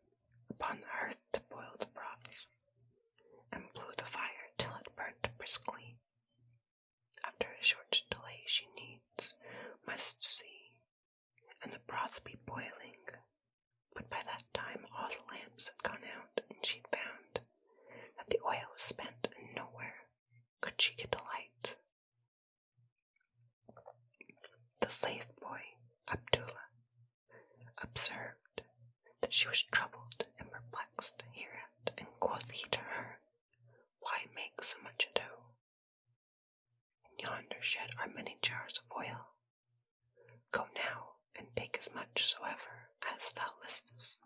upon the hearth to boil the broth, and blew the fire till it burnt briskly. After a short delay she needs must see, and the broth be boiling, but by that time all the lamps had gone out, and she found that the oil was spent, and nowhere could she get a light. The slave boy, Abdullah, observed that she was troubled and perplexed hereat, and quoth he to her, Why make so much ado? In yonder shed are many jars of oil. Go now, and take as much soever as thou listest.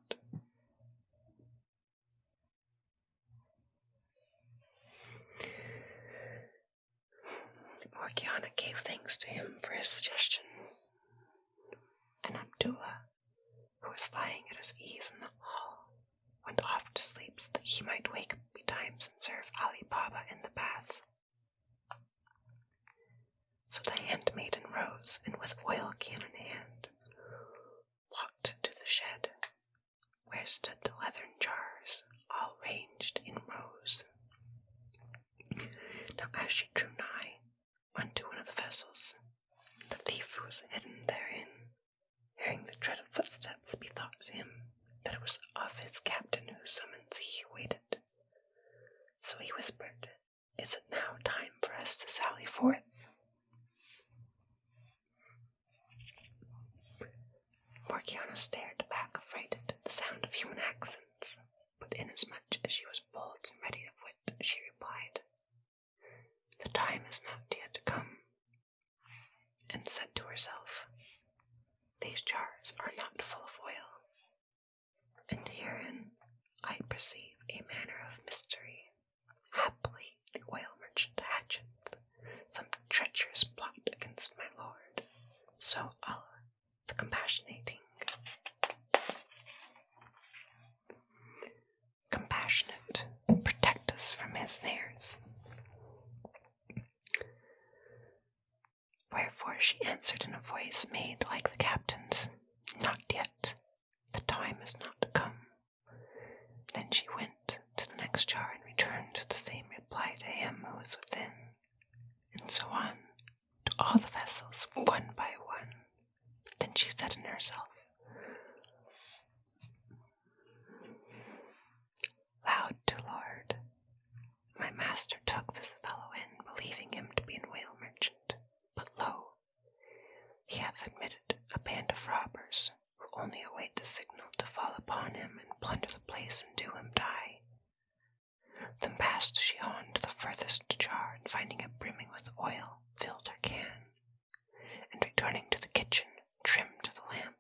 Morgiana gave thanks to him for his suggestion, and Abdullah, who was lying at his ease in the hall, went off to sleep so that he might wake betimes and serve Ali Baba in the bath. So the handmaiden rose, and with oil can in hand, walked to the shed, where stood the leathern jars, all ranged in rows. Now as she drew nigh unto one of the vessels, the thief who was hidden therein, hearing the tread of footsteps, bethought him that it was of his captain whose summons he awaited. So he whispered, Is it now time for us to sally forth? Morgiana stared back affrighted at the sound of human accents, but inasmuch as she was bold and ready of wit, she replied, The time is not yet come, and said to herself, These jars are not full of oil, and herein I perceive a manner of mystery. Haply the oil merchant hatcheth some treacherous plot against my lord, so Allah, the compassionate, protect us from his snares. Wherefore she answered in a voice made like the captain's, Not yet, the time is not come. Then she went to the next jar and returned the same reply to him who was within, and so on, to all the vessels, one by one. Then she said in herself, Loud to Lord, my master took this fellow in, believing him to be an whale merchant, but lo, he hath admitted a band of robbers, who only await the signal to fall upon him and plunder the place and do him die. Then passed she on to the furthest jar, and finding it brimming with oil, filled her can, and returning to the kitchen, trimmed the lamp,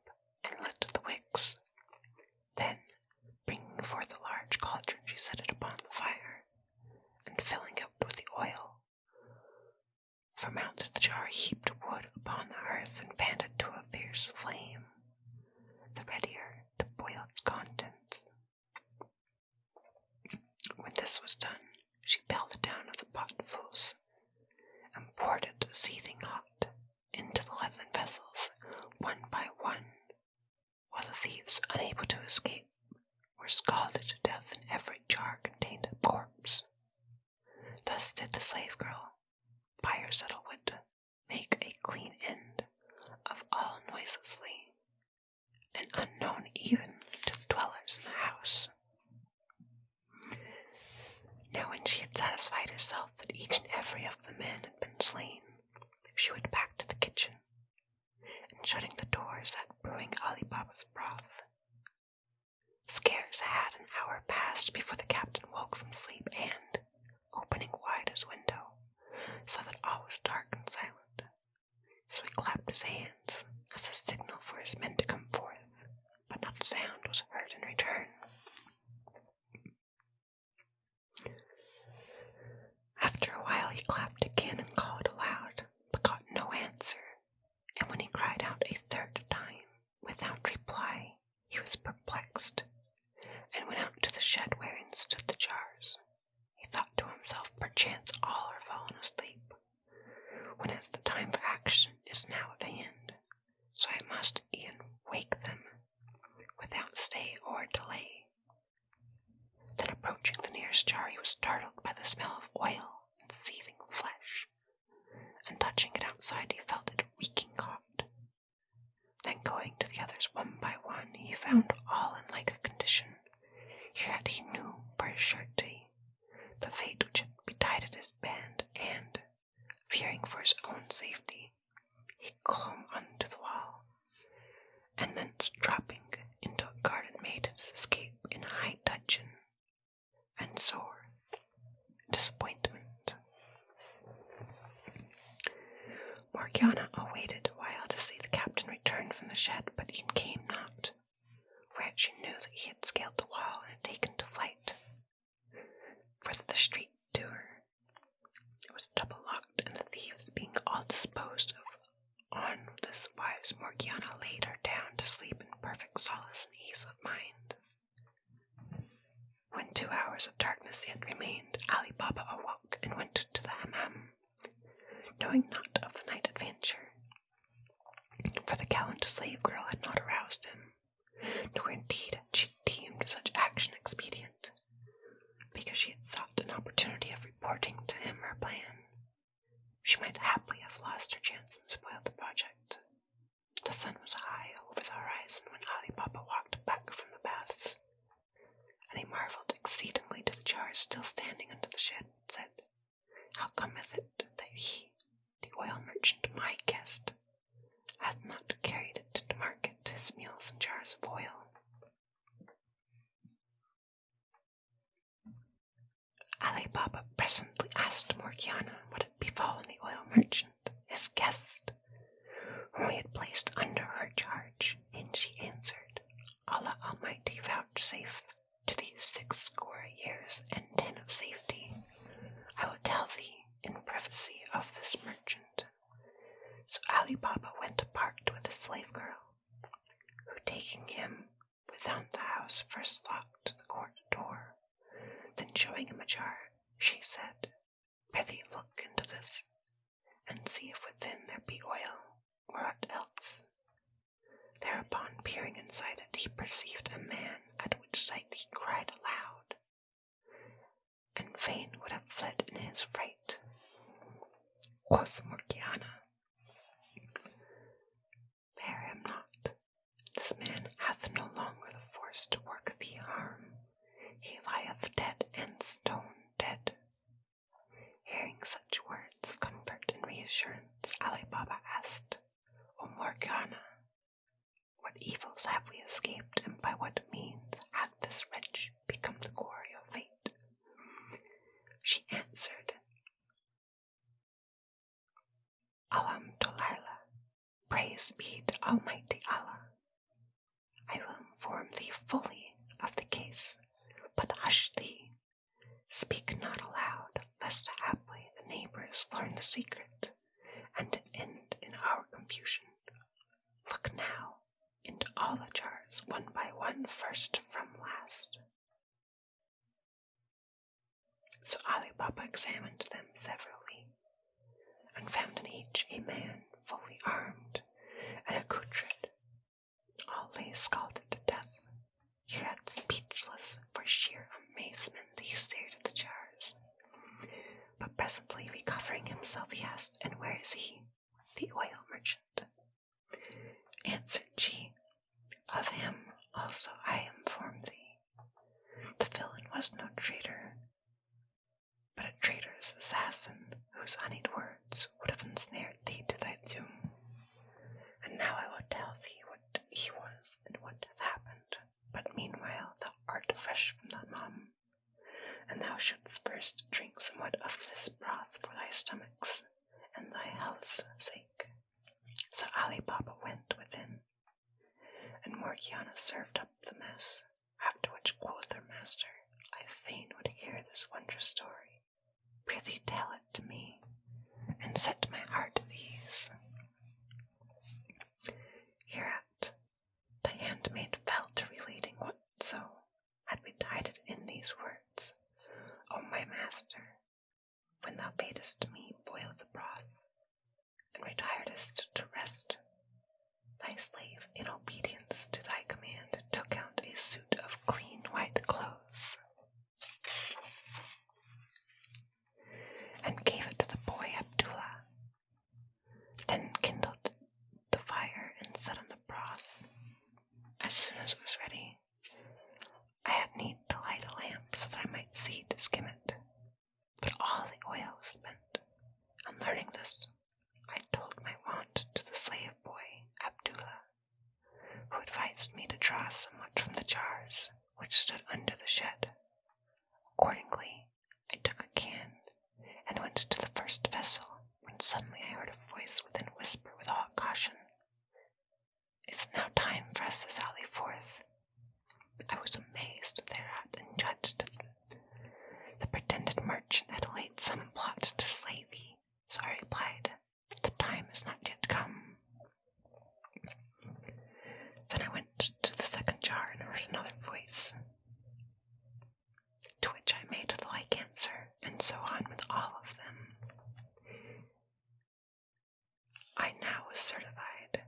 and lit the wicks. Then, bringing forth a large cauldron, she set it upon the fire, and filling it with the oil, from out the jar heaped wood upon the hearth, and fanned it to a fierce flame, the readier to boil its contents. When this was done, she belted down of the potfuls, and poured it seething hot into the leathern vessels, one by one, while the thieves, unable to escape, were scalded to death, and every jar contained a corpse. Thus did the slave girl, by her subtle wit, make a clean end of all noiselessly, and unknown even to the dwellers in the house. Now when she had satisfied herself that each and every of the men had been slain, she went back to the kitchen, and shutting the door sat brewing Ali Baba's broth. Scarce had an hour passed before the captain woke from sleep, and, opening wide his window, saw that all was dark and silent. So he clapped his hands as a signal for his men to come forth, but not a sound was heard in return. After a while he clapped again and called aloud, but got no answer, and when he cried out a third time, without reply, he was perplexed, and went out to the shed wherein stood the jars. He thought to himself, perchance all are fallen asleep, whenas the time for action is now at hand, so I must e'en wake them, without stay or delay. Then approaching the nearest jar, he was startled by the smell of oil and seething flesh, and touching it outside, he felt it reeking hot. Then going to the others one by one, he found all in like a condition. Hereat he knew for a surety the fate which had betided his band, and, fearing for his own safety, he clomb onto the wall, and thence dropping into a garden made his escape in high dudgeon. religion, and sore disappointment. Morgiana awaited a while to see the captain return from the shed, but he came not, whereat she knew that he had scaled the wall and had taken to flight. For the street door was double-locked, and the thieves being all disposed of, on this wise Morgiana laid her down to sleep in perfect solace and ease of mind. When 2 hours of darkness yet remained, Ali Baba awoke and went to the hammam, knowing not of the night adventure, for the gallant slave girl had not aroused him, nor indeed had she deemed such action expedient, because she had sought an opportunity of reporting to him her plan. She might haply have lost her chance and spoiled the project. The sun was high over the horizon when Ali Baba walked back from the baths, and he marvelled exceedingly to the jars still standing under the shed, and said, How cometh it that he, the oil merchant, my guest, hath not carried it to market, his mules and jars of oil? Ali Baba presently asked Morgiana what had befallen the oil merchant, his guest, whom he had placed under her charge, and she answered, Allah Almighty vouchsafe to thee 60 years and 10 of safety. I will tell thee in privacy of this merchant. So Ali Baba went apart with the slave girl, who taking him without the house first locked the court door. Then showing him a jar, she said, Prithee look into this, and see if within there be oil, or aught else. Thereupon, peering inside it, he perceived a man, at which sight he cried aloud, and fain would have fled in his fright. Quoth Morgiana, Bear him not. This man hath no longer the force to work thee harm. He lieth dead and stone dead. Hearing such words of comfort and reassurance, Ali Baba asked, O Morgiana, what evils have we escaped, and by what means hath this wretch become the quarry of fate? She answered, Alhamdulillah, praise be to Almighty Allah. I will inform thee fully of the case, but hush thee, speak not aloud, lest haply the neighbors learn the secret, and it end in our confusion. Look now into all the jars, one by one, first from last. So Ali Baba examined them severally, and found in each a man fully armed and accoutred. All lay scalded to death. Hereat, speechless for sheer amazement, he stared at the jars. But presently recovering himself, he asked, And where is he, the oil merchant? Answered she, Of him also I inform thee. The villain was no traitor, but a traitor's assassin, whose honeyed words would have ensnared thee to thy doom. And now I will tell thee what he was and what hath happened. But meanwhile thou art fresh from the hammam, and thou shouldst first drink somewhat of this broth for thy stomach's and thy health's sake. So Ali Baba went within, and Morgiana served up the mess, after which quoth her master, I fain would hear this wondrous story. Prithee tell it to me, and set my heart at ease. Hereat the handmaid fell to relating whatso had betided in these words. O my master, when thou badest me boil the broth, and retiredest to rest, thy slave, in obedience to thy command, took out a suit of clean white clothes, and gave it to the boy Abdullah, then kindled the fire and set on the broth. As soon as it was ready, I had need to light a lamp so that I might see to skim it, but all the oil was spent. On learning this, I told my want to the slave boy Abdullah, who advised me to draw somewhat from the jars, which stood under the shed. Accordingly, I took a can and went to the first vessel, when suddenly I heard a voice within whisper with all caution, "It's now time for us to sally forth." I was amazed thereat and judged the pretended merchant had laid some plot to slay thee, so I replied, "The time is not yet come." Then I went to the second jar and heard another voice, to which I made the like answer, and so on with all of them. I now was certified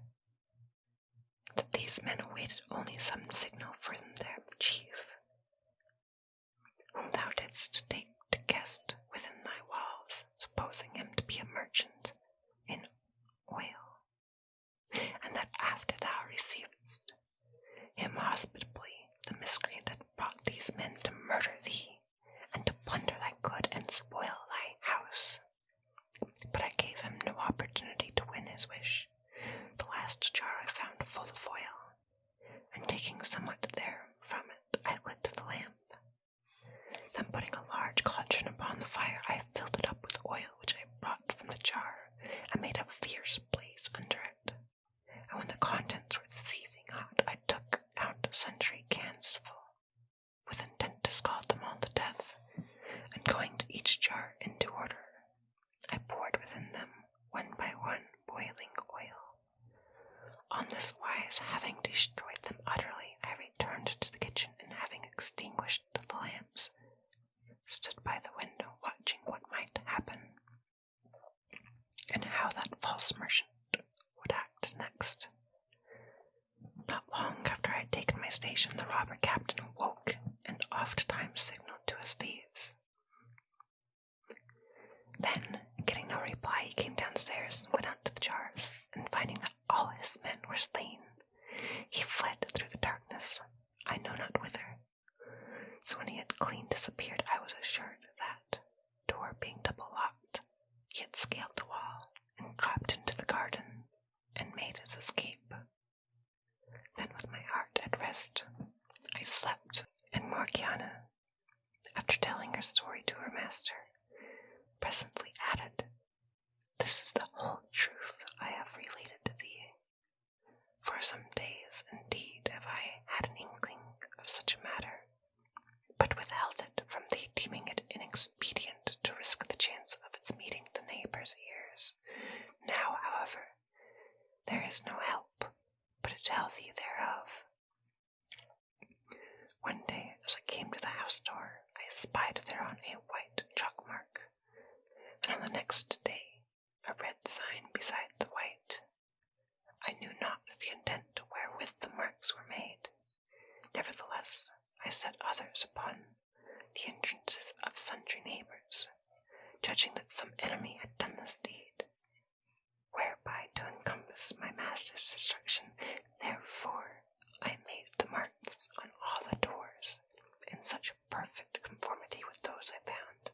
that these men awaited only some signal from their chief, whom thou didst take to guest within thy walls, supposing him to be a merchant in oil, and that after thou receivedst him hospitably, the miscreant had brought these men to murder thee, and to plunder thy good and spoil thy house. But I gave him no opportunity to win his wish. The last jar I found full of oil, and taking somewhat there from it, I lit the lamp. Then putting a large cauldron upon the fire, I filled it up with oil which I brought from the jar, and made a fierce blaze under it. And when the contents were seething hot, I took out sundry cans full, with intent to scald them all to death, and going to each jar in due order, I poured within them, one by one, boiling oil. On this wise, having destroyed them utterly, I returned to the kitchen, and having extinguished the lamps, stood by the window watching what might happen, and how that false merchant would act next. Not long after I had taken my station, the robber captain awoke, and oft times signaled to his thieves. Then, getting no reply, he came downstairs and went out to the jars, and finding that all his men were slain, he fled through the darkness, I know not whither. So when he had clean disappeared, I was assured that, door being double locked, he had scaled the wall, and dropped into the garden, and made his escape. Then with my heart at rest, I slept, and Morgiana, after telling her story to her master, presently added, "This is the whole truth I have related to thee. For some days, indeed, have I had an inkling of such a matter, but withheld it from thee, deeming it inexpedient to risk the chance of its meeting the neighbors' ears. Now, however, there is no help but to tell thee thereof." One day, as I came to the house door, I espied thereon a white chalk mark, and on the next day a red sign beside the white. I knew not the intent wherewith the marks were made. Nevertheless, I set others upon the entrances of sundry neighbors, judging that some enemy had done this deed, whereby to encompass my master's destruction. Therefore I made the marks on all the doors in such perfect conformity with those I found,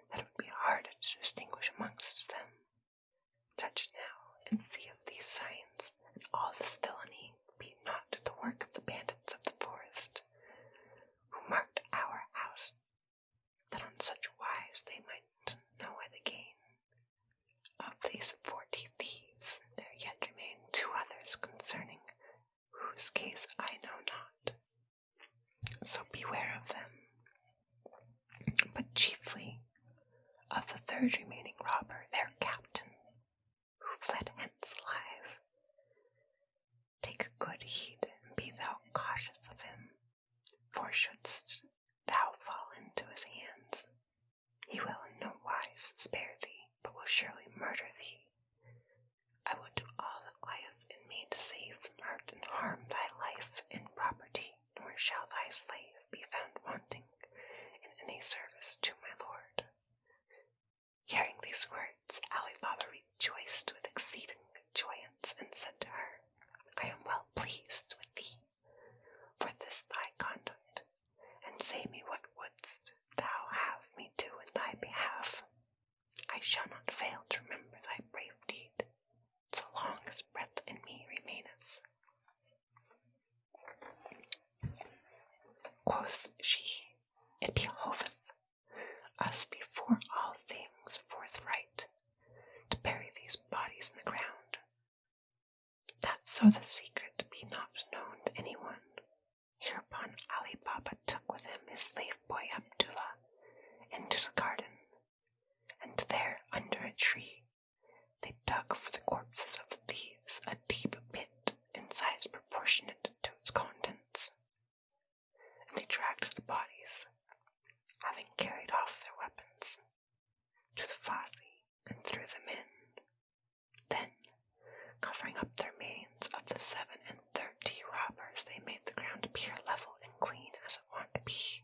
that it would be hard to distinguish amongst them. Judge now, and see if these signs and all this villainy be not the work of the bandits of the forest, who marked our house, that on such wise they might know it again. Of these 40 thieves, there yet remain 2 others concerning whose case I know not, so beware of them. But chiefly of the 3rd remaining robber, their captain, who fled hence alive. Take good heed, and be thou cautious of him, for shouldst thou fall into his hands, he will in no wise spare thee, but will surely murder thee. I will do all that lieth in me to save from hurt and harm thy life and property, nor shall thy slave be found wanting in any service to my lord." Hearing these words, Ali Baba rejoiced with exceeding joyance, and said to her, "I am well pleased with thee for this thy conduct, and say me what wouldst thou have me do in thy behalf. I shall not fail to remember thy brave deed, so long as breath in me remaineth." so the secret be not known to anyone. Hereupon Ali Baba took with him his slave boy Abdullah into the garden, and there, under a tree, they dug for the corpses of the thieves a deep pit in size proportionate to its contents, and they dragged the bodies, having carried off their weapons, to the Fazi and threw them in. Then, covering up their manes of the 37 robbers, they made the ground appear level and clean as it ought to be.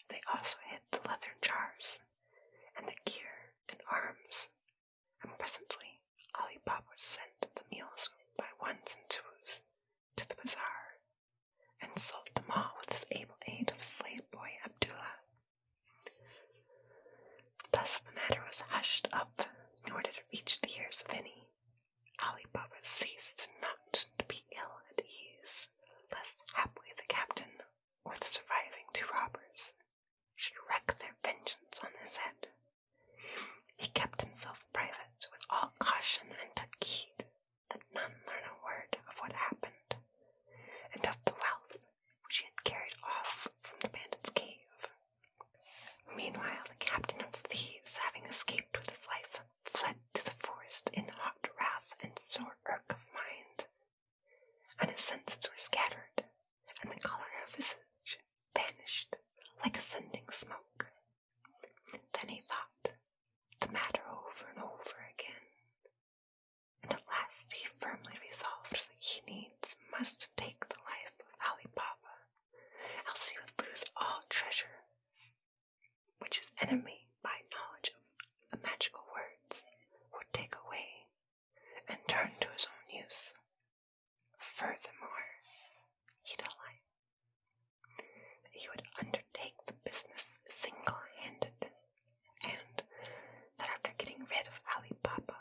They also hid the leather jars, and the gear and arms, and presently Ali Baba sent the mules by ones and twos to the bazaar, and sold them all with his able aid of slave boy Abdullah. Thus the matter was hushed up, nor did it reach the ears of any. Ali Baba ceased not to be ill at ease, lest haply the captain or the surviving 2 robbers should wreak their vengeance on his head. He kept himself private with all caution and took heed that none learn a word of what happened, and of the wealth which he had carried off from the bandits' cave. Meanwhile, the captain of the thieves, having escaped with his life, fled to the forest in hot wrath and sore irk of mind, and his senses were scattered, and the colour of his visage vanished like ascending smoke. Then he thought the matter over and over again, and at last he firmly resolved that he needs must take the life of Ali Baba, else he would lose all treasure, which his enemy, by knowledge of the magical words, would take away, and turn to his own use. Furthermore, he delighted that he would undertake the business single-handed, and that after getting rid of Ali Baba,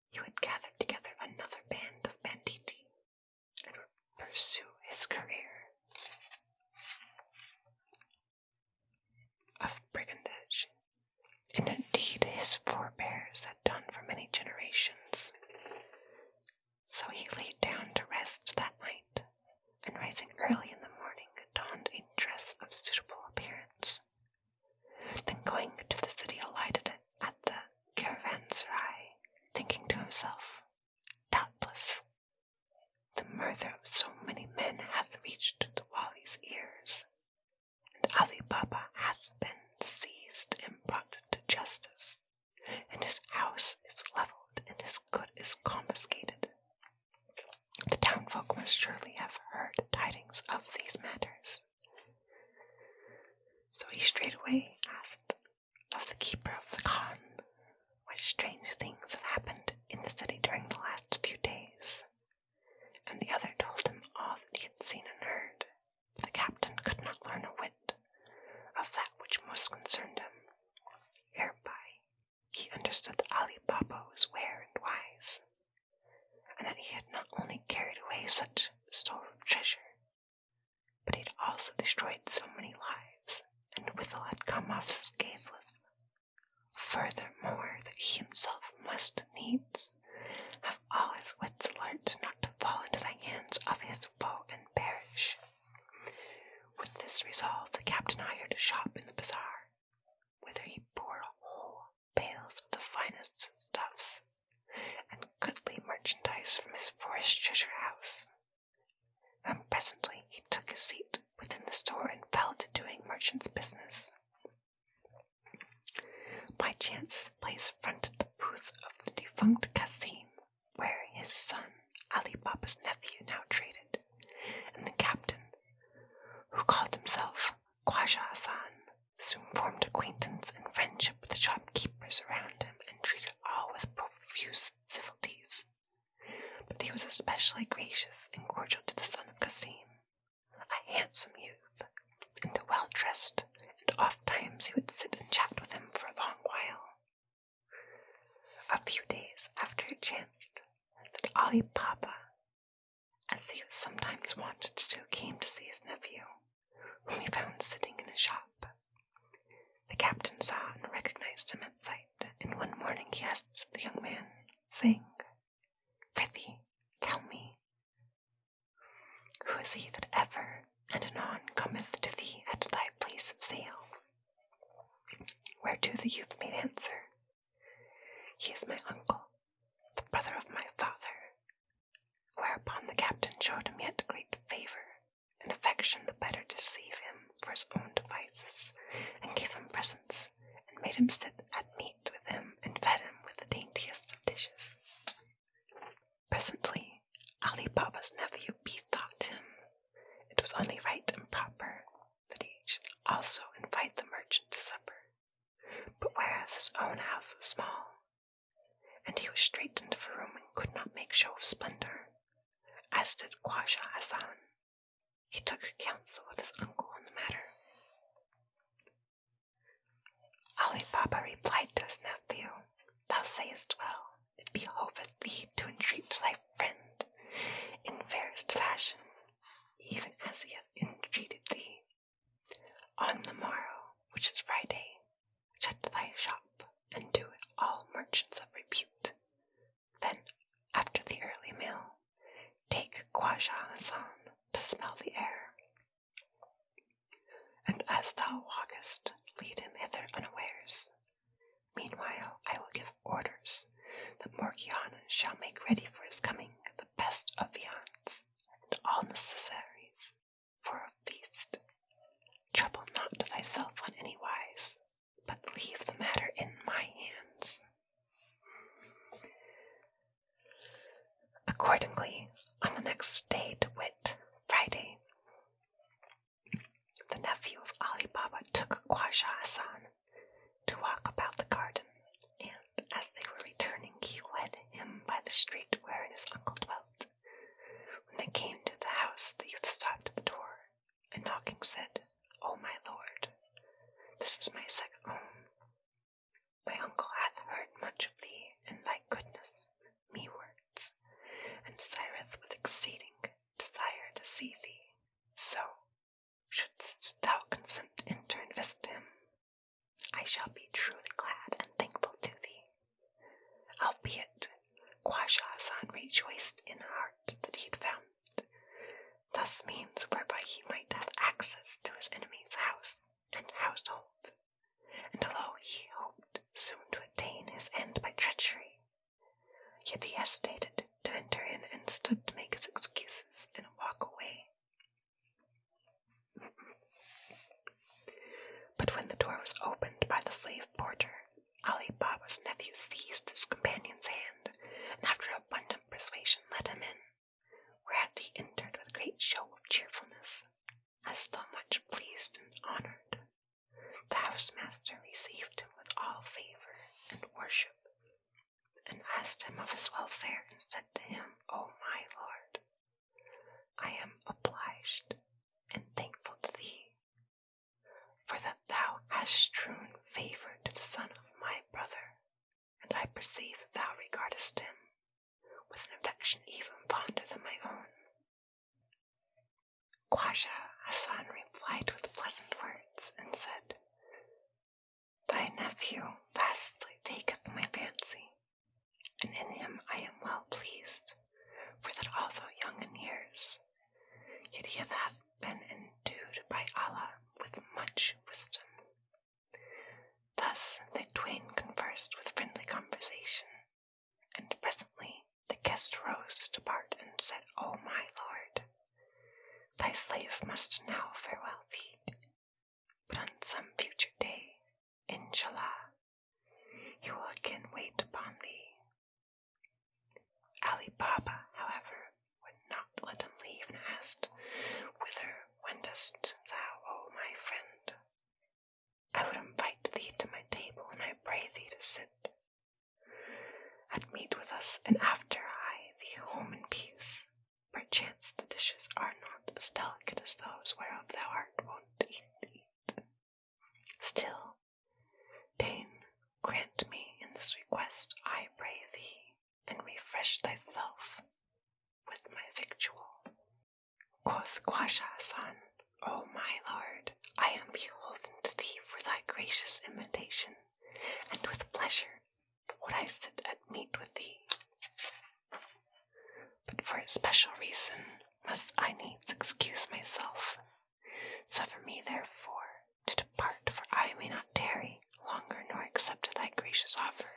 he would gather together another band of banditti, and would pursue his career of brigandage, and indeed his forebears had done for many generations. So he laid down to rest that night, and rising early in the morning, donned a dress of suitable appearance. Then going to the city, alighted at the caravanserai, thinking to himself, doubtless the murder of so many men hath reached the Wali's ears, and Ali Baba hath been seized and brought to justice, and his house is levelled and his good is confiscated. The townfolk must surely have heard tidings of these matters. So he straightway asked of the keeper of the Khan what strange things have happened in the city during the last few days, and the other told him all that he had seen and heard. The captain could not learn a whit of that which most concerned him. Hereby he understood that Ali Baba was ware and wise, and that he had not only carried away such store of treasure, but he had also destroyed so many lives, and withal had come off scatheless. Furthermore, that he himself must needs have all his wits alert not to fall into the hands of his foe and perish. With this resolve, the captain hired a shop in the bazaar, whither he bore whole bales of the finest stuffs, and goodly merchandise from his forest treasure house. And presently he took his seat within the store and fell to doing merchant's business. By chance his place fronted the booth of the defunct Qasim, where his son, Ali Baba's nephew, now traded, and the captain, who called himself Khwaja Hassan, soon formed acquaintance and friendship with the shopkeepers around him, and treated all with profuse civilities. But he was especially gracious and cordial to the son of Qasim, a handsome youth, and well-dressed, and oft-times he would sit and chat with him for a long while. A few days after it chanced that Ali Baba, as he was sometimes wont to do, came to see his nephew, whom he found sitting in his shop. The captain saw and recognized him at sight, and one morning he asked the young man, saying, "Prithee, is he that ever and anon cometh to thee at thy place of sale? Whereto the youth made answer, He is my uncle, the brother of my father. Whereupon the captain showed him yet great favour, and affection the better to deceive him for his own devices, and gave him presents, and made him sit at meat with him, and fed him with the daintiest of dishes. Presently Ali Baba's nephew bethought him it was only right and proper that he should also invite the merchant to supper. But whereas his own house was small, and he was straitened for room and could not make show of splendour, as did Khwaja Hassan, he took counsel with his uncle on the matter. Ali Baba replied to his nephew, Thou sayest well, it behoveth thee to entreat thy friend in fairest fashion, even as he hath entreated thee. On the morrow, which is Friday, shut thy shop, and do it all merchants of repute. Then, after the early meal, take Khwaja Hassan to smell the air. And as thou walkest, lead him hither unawares. Meanwhile, I will give orders that Morgiana shall make ready for his coming the best of viands, and all necessaries for a feast. Trouble not thyself on any wise, but leave the matter in my hands. Accordingly, on the next day, to wit, Friday, the nephew of Ali Baba took Khwaja Hassan to walk about the garden, and as they were returning, he led him by the street wherein his uncle dwelt. When they came to the house, the youth stopped at the door, and knocking said, O my lord, this is my second home. My uncle hath heard much of thee and thy goodness, mewards, and desireth with exceeding desire to see thee. So, shouldst thou consent to enter and visit him, I shall be truly glad and thankful to thee. Albeit, Khwaja Hassan rejoiced in heart that he had found thus means whereby he might have access to his enemy's house and household, and although he hoped soon to attain his end by treachery, yet he hesitated to enter in and stood to make his excuses and walk away. But when the door was opened by the slave porter, Ali Baba's nephew seized his companion's hand, and after abundant persuasion led him in, whereat he entered with great show of cheerfulness, as though much pleased and honoured. The housemaster received him with all favour and worship, and asked him of his welfare, and said to him, O my lord, I am obliged and thankful to thee, for that thou hast strewn favour to the son of my brother, and I perceive that thou regardest him with an affection even fonder than my own. Khwaja Hassan replied with pleasant words, and said, Thy nephew vastly taketh my fancy, and in him I am well pleased, for that although young in years, yet he hath been endued by Allah with much wisdom. Thus they twain conversed with friendly conversation, and presently the guest rose to depart, and said, O my lord, thy slave must now farewell thee, but on some future day, Inshallah, he will again wait upon thee. Ali Baba, however, would not let him leave, and asked, Whither wentest thou, O my friend? I would invite thee to my table, and I pray thee to sit at meat with us, and after hie thee home in peace. Perchance the dishes are not as delicate as those whereof thou art wont to eat. Still, deign grant me in this request, I pray thee, and refresh thyself with my victual. Quoth Khwaja Hassan, O my lord, I am beholden to thee for thy gracious invitation, and with pleasure would I sit at meat with thee. But for a special reason must I needs excuse myself. Suffer me, therefore, to depart, for I may not tarry longer nor accept thy gracious offer.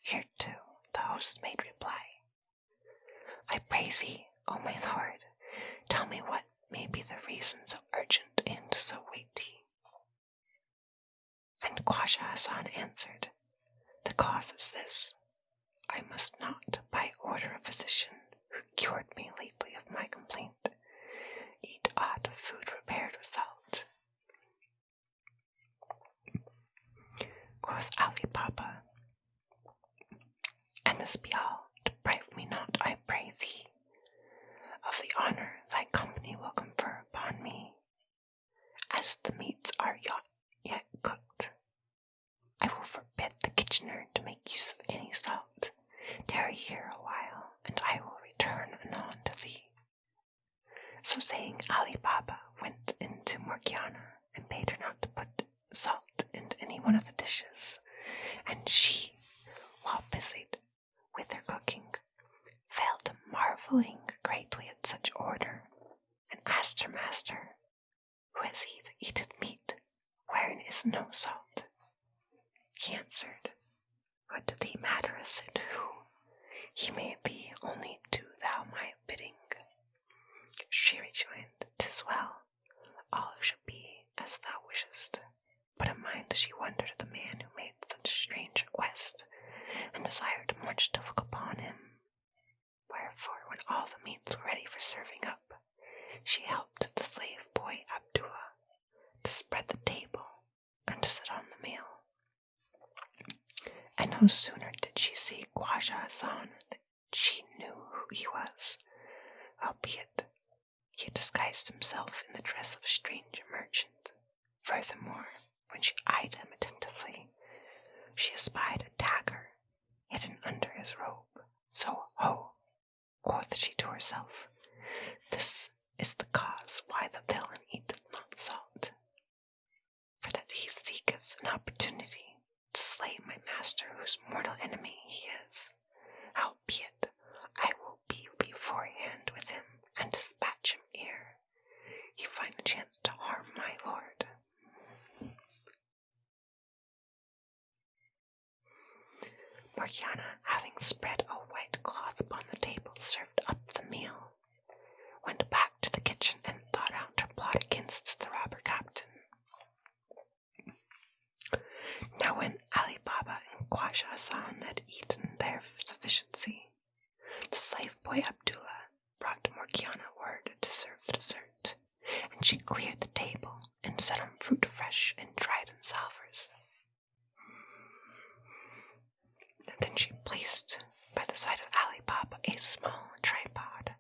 Hereto the host made reply, I pray thee, O my lord, tell me what may be the reason so urgent and so weighty. And Khwaja Hassan answered, the cause is this, I must not, by order of physician, who cured me lately of my complaint, eat aught of food prepared with salt. Quoth Ali Baba, and this be all, deprive me not, I pray thee, of the honor thy company will confer upon me, as the meats are yet cooked. I will forbid the kitchener to make use of any salt. Tarry here a while, and I will return anon to thee. So saying, Ali Baba went into Morgiana and bade her not to put salt into any one of the dishes, and she, while busied with her cooking, fell to marveling greatly at such order, and asked her master, Who is he that eateth meat, wherein is no salt? He answered, What to thee mattereth it who? He may be, only do thou my bidding. She rejoined, 'Tis well, all shall be as thou wishest. But in mind she wondered at the man who made such a strange request, and desired much to look upon him. Wherefore, when all the meats were ready for serving up, she helped the slave boy Abdullah to spread the table and to sit on the meal. And no sooner did she see Khwaja Hassan than she knew who he was, albeit he had disguised himself in the dress of a strange merchant. Furthermore, when she eyed him attentively, she espied a dagger hidden under his robe. So, ho, quoth she to herself, this is the cause why the villain eateth not salt, for that he seeketh an opportunity to slay my master, whose mortal enemy he is. Howbeit, I will be beforehand with him, and dispatch him ere he find a chance to harm my lord. Morgiana, having spread a white cloth upon the table, served up the meal, went back to the kitchen, and thought out her plot against the robber captain. Now when Ali Baba and Khwaja Hassan had eaten their sufficiency, the slave boy Abdullah brought to Morgiana word to serve the dessert, and she cleared the table and set on fruit fresh and dried in salvers. And then she placed by the side of Ali Baba a small tripod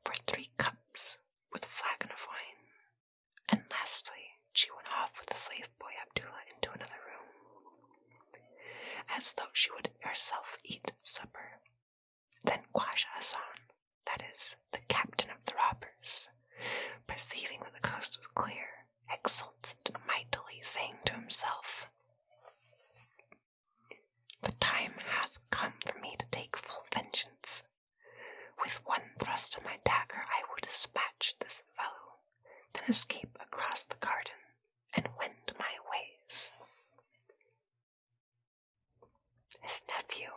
for 3 cups with a flagon of wine, and lastly she went off with the slave boy Abdullah into another room, as though she would herself eat supper. Then Khwaja Hassan, that is, the captain of the robbers, perceiving that the coast was clear, exulted mightily, saying to himself, The time hath come for me to take full vengeance. With one thrust of my dagger I will dispatch this fellow, then escape across the garden, and wend my ways. His nephew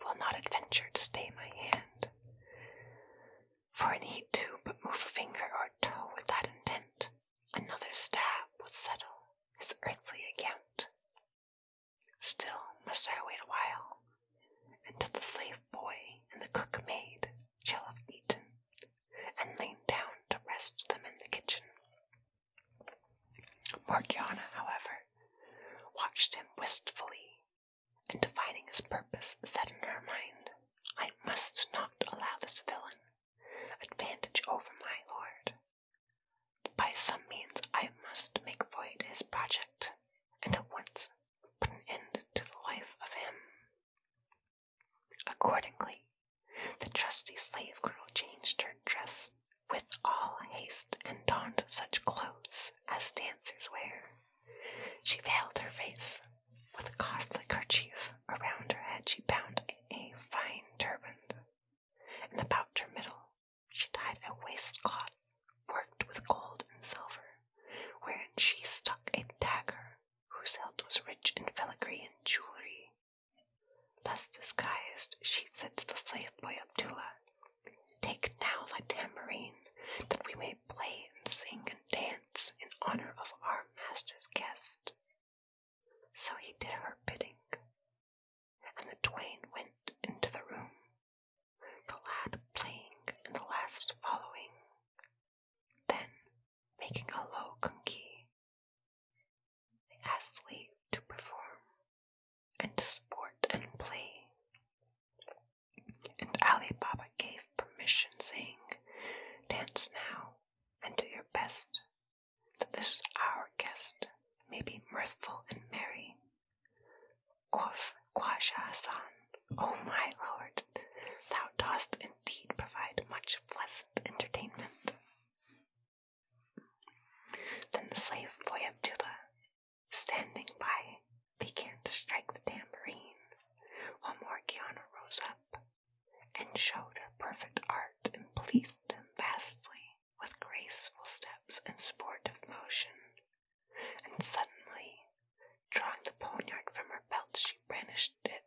will not adventure to stay my hand, for an he too but move a finger or toe with that intent, another stab would settle his earthly account. Still must I wait a while, until the slave boy and the cook maid shall have eaten, and lain down to rest them in the kitchen. Morgiana, however, watched him wistfully, and divining his purpose, said in her mind, I must not allow this villain advantage over my lord. By some means I must make void his project, and at once put an end to the life of him. Accordingly, the trusty slave girl changed her dress with all haste, and donned such clothes as dancers wear. She veiled her face with a costly kerchief. Around her head she bound a fine turban, and about her middle she tied a advised, she said to the slave boy Abdullah, "Take now thy tambourine, that we may play and sing and dance in honor of our master's guest." So he did her bidding, and the twain went into the room, the lad playing and the lass following. Then, making a low congi, they asked leave to perform, and to sport and play. And Ali Baba gave permission, saying, "Dance now, and do your best, that this our guest may be mirthful and merry." Quoth Khwaja Hassan, "O my lord, thou dost indeed provide much pleasant entertainment." Then the slave boy Abdullah, standing by, began to strike the tambourine, while Morgiana rose up and showed her perfect art and pleased him vastly with graceful steps and sportive motion. And suddenly, drawing the poniard from her belt, she brandished it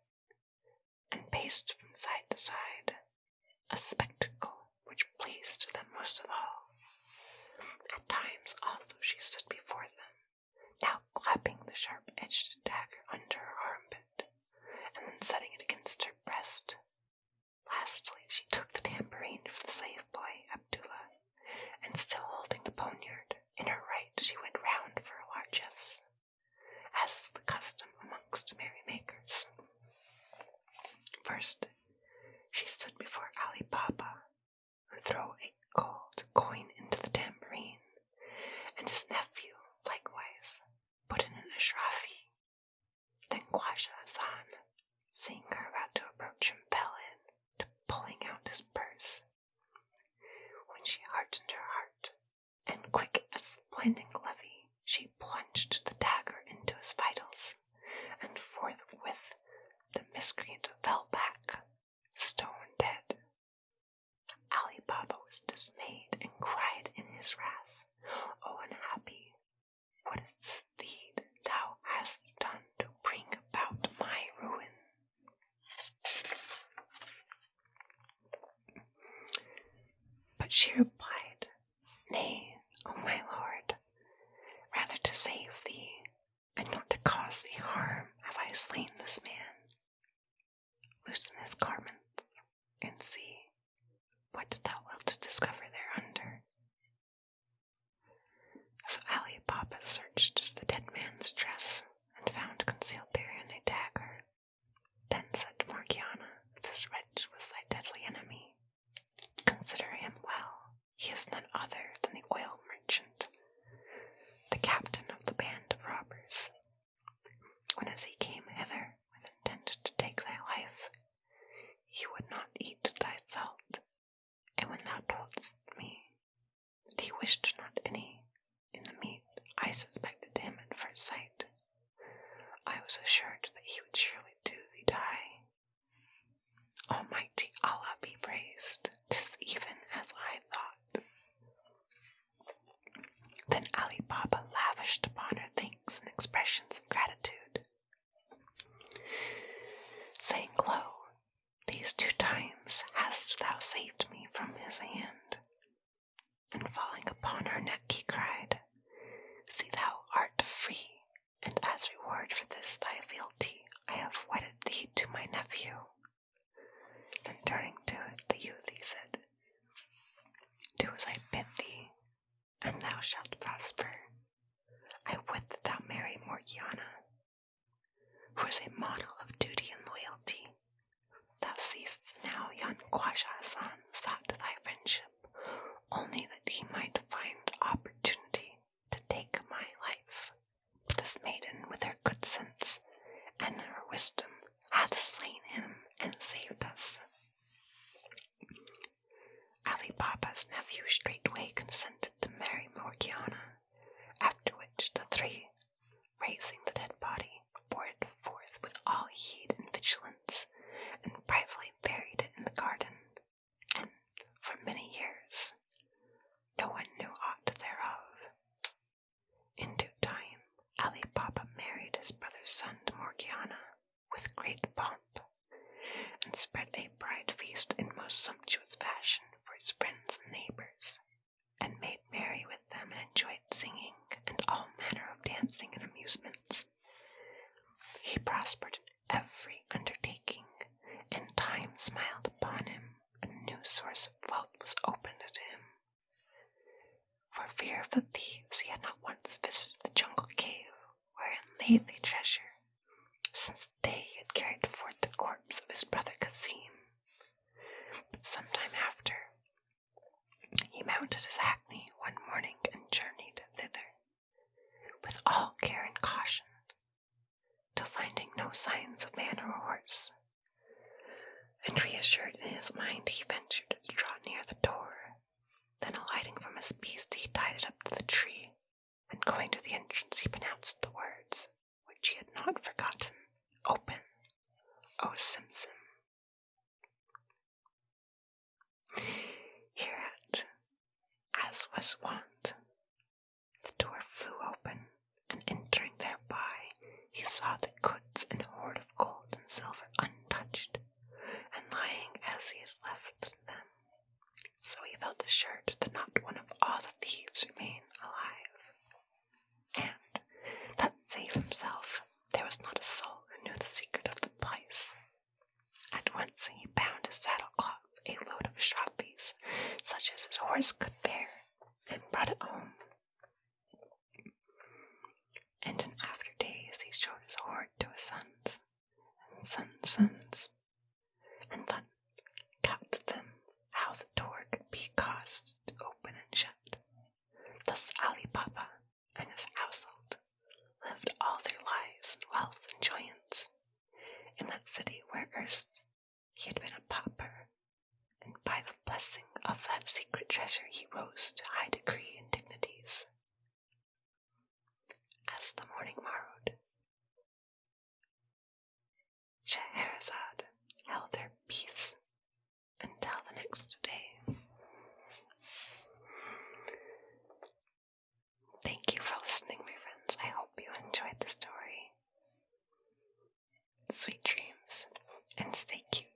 and paced from side to side, a spectacle which pleased them most of all. At times also she stood before them, now clapping the sharp-edged dagger under her armpit, and then setting it against her breast. Lastly, she took the tambourine from the slave boy Abdullah, and still holding the poniard in her right, she went round for her largesse, as is the custom amongst merrymakers. First, she stood before Ali Baba, who threw a gold coin into the tambourine, and his nephew, likewise, put in an ashrafi. Then Khwaja Hassan, seeing her about to approach him, fell in to pulling out his purse, when she hardened her heart, and quick as blinding levy, she plunged the dagger into his vitals, and forthwith the miscreant fell back, stone dead. Ali Baba was dismayed and cried in his wrath, "O unhappy, what is this deed thou hast done to bring about my ruin?" But she replied, "Nay, O my lord, rather to save thee, and not to cause thee harm, have I slain this man. Loosen his garments, and see what thou wilt discover thereunder." So Ali Baba searched the dead man's dress, and found concealed therein a dagger. Then said Morgiana, "This wretch was thy deadly enemy. Consider him well. He is none other than the oil merchant, the captain of the band of robbers. Whenas he came hither with intent to take thy life, he would not eat thy salt, and when thou toldst me that he wished not any in the meat, I suspected him at first sight. I was assured that he would surely do thee die. Almighty Allah be praised, 'tis even as I thought." Then Ali Baba lavished upon her thanks and expressions of gratitude, saying, "Lo, these 2 times hast thou saved me from his hand." And falling upon her neck, he cried, "See, thou art free, and as reward for this thy fealty, I have wedded thee to my nephew." Then turning to the youth, he said, "Do as I bid thee, and thou shalt prosper. I would that thou marry Morgiana, who is a model of duty and loyalty. Thou seest now yon Khwaja Hassan sought thy friendship, only that he might find opportunity to take my life. But this maiden, with her good sense and her wisdom, hath slain him and saved us." Ali Baba's nephew straightway consented to marry Morgiana, after which the 3, raising the dead body, bore it forth with all dressed in most sumptuous fashion for his friends and neighbors, and made merry with them and enjoyed singing and all manner of dancing and amusements. He prospered in every undertaking, and time smiled upon him, and a new source of wealth was opened to him. For fear of the thieves, he had not once visited the jungle cave wherein lay the treasure, since they had carried forth the corpse of his brother Cassim. But some time after, he mounted his hackney one morning and journeyed thither, with all care and caution, till finding no signs of man or horse, and reassured in his mind, he ventured to draw near the door. Then alighting from his beast, he tied it up to the tree, and going to the entrance, he pronounced the words, which he had not forgotten, "Open, O Simsim." Hereat, as was wont, the door flew open, and entering thereby, he saw the goods and hoard of gold and silver untouched, and lying as he had left them. So he felt assured that not one of all the thieves remained alive, and that save himself, there was not a soul who knew the secret of the place. At once he bound his saddle-cloth a load of strawberries, such as his horse could bear, and brought it home. And in after days he showed his hoard to his sons, and sons' sons, and then taught them how the door could be caused to open and shut. Thus Ali Baba and his household lived all their lives in wealth and joyance in that city where erst he had been a pauper, and by the blessing of that secret treasure he rose to high degree and dignities. As the morning morrowed, Scheherazade held their peace until the next day. Thank you for listening, my friends. I hope you enjoyed the story. Sweet dreams, and stay cute.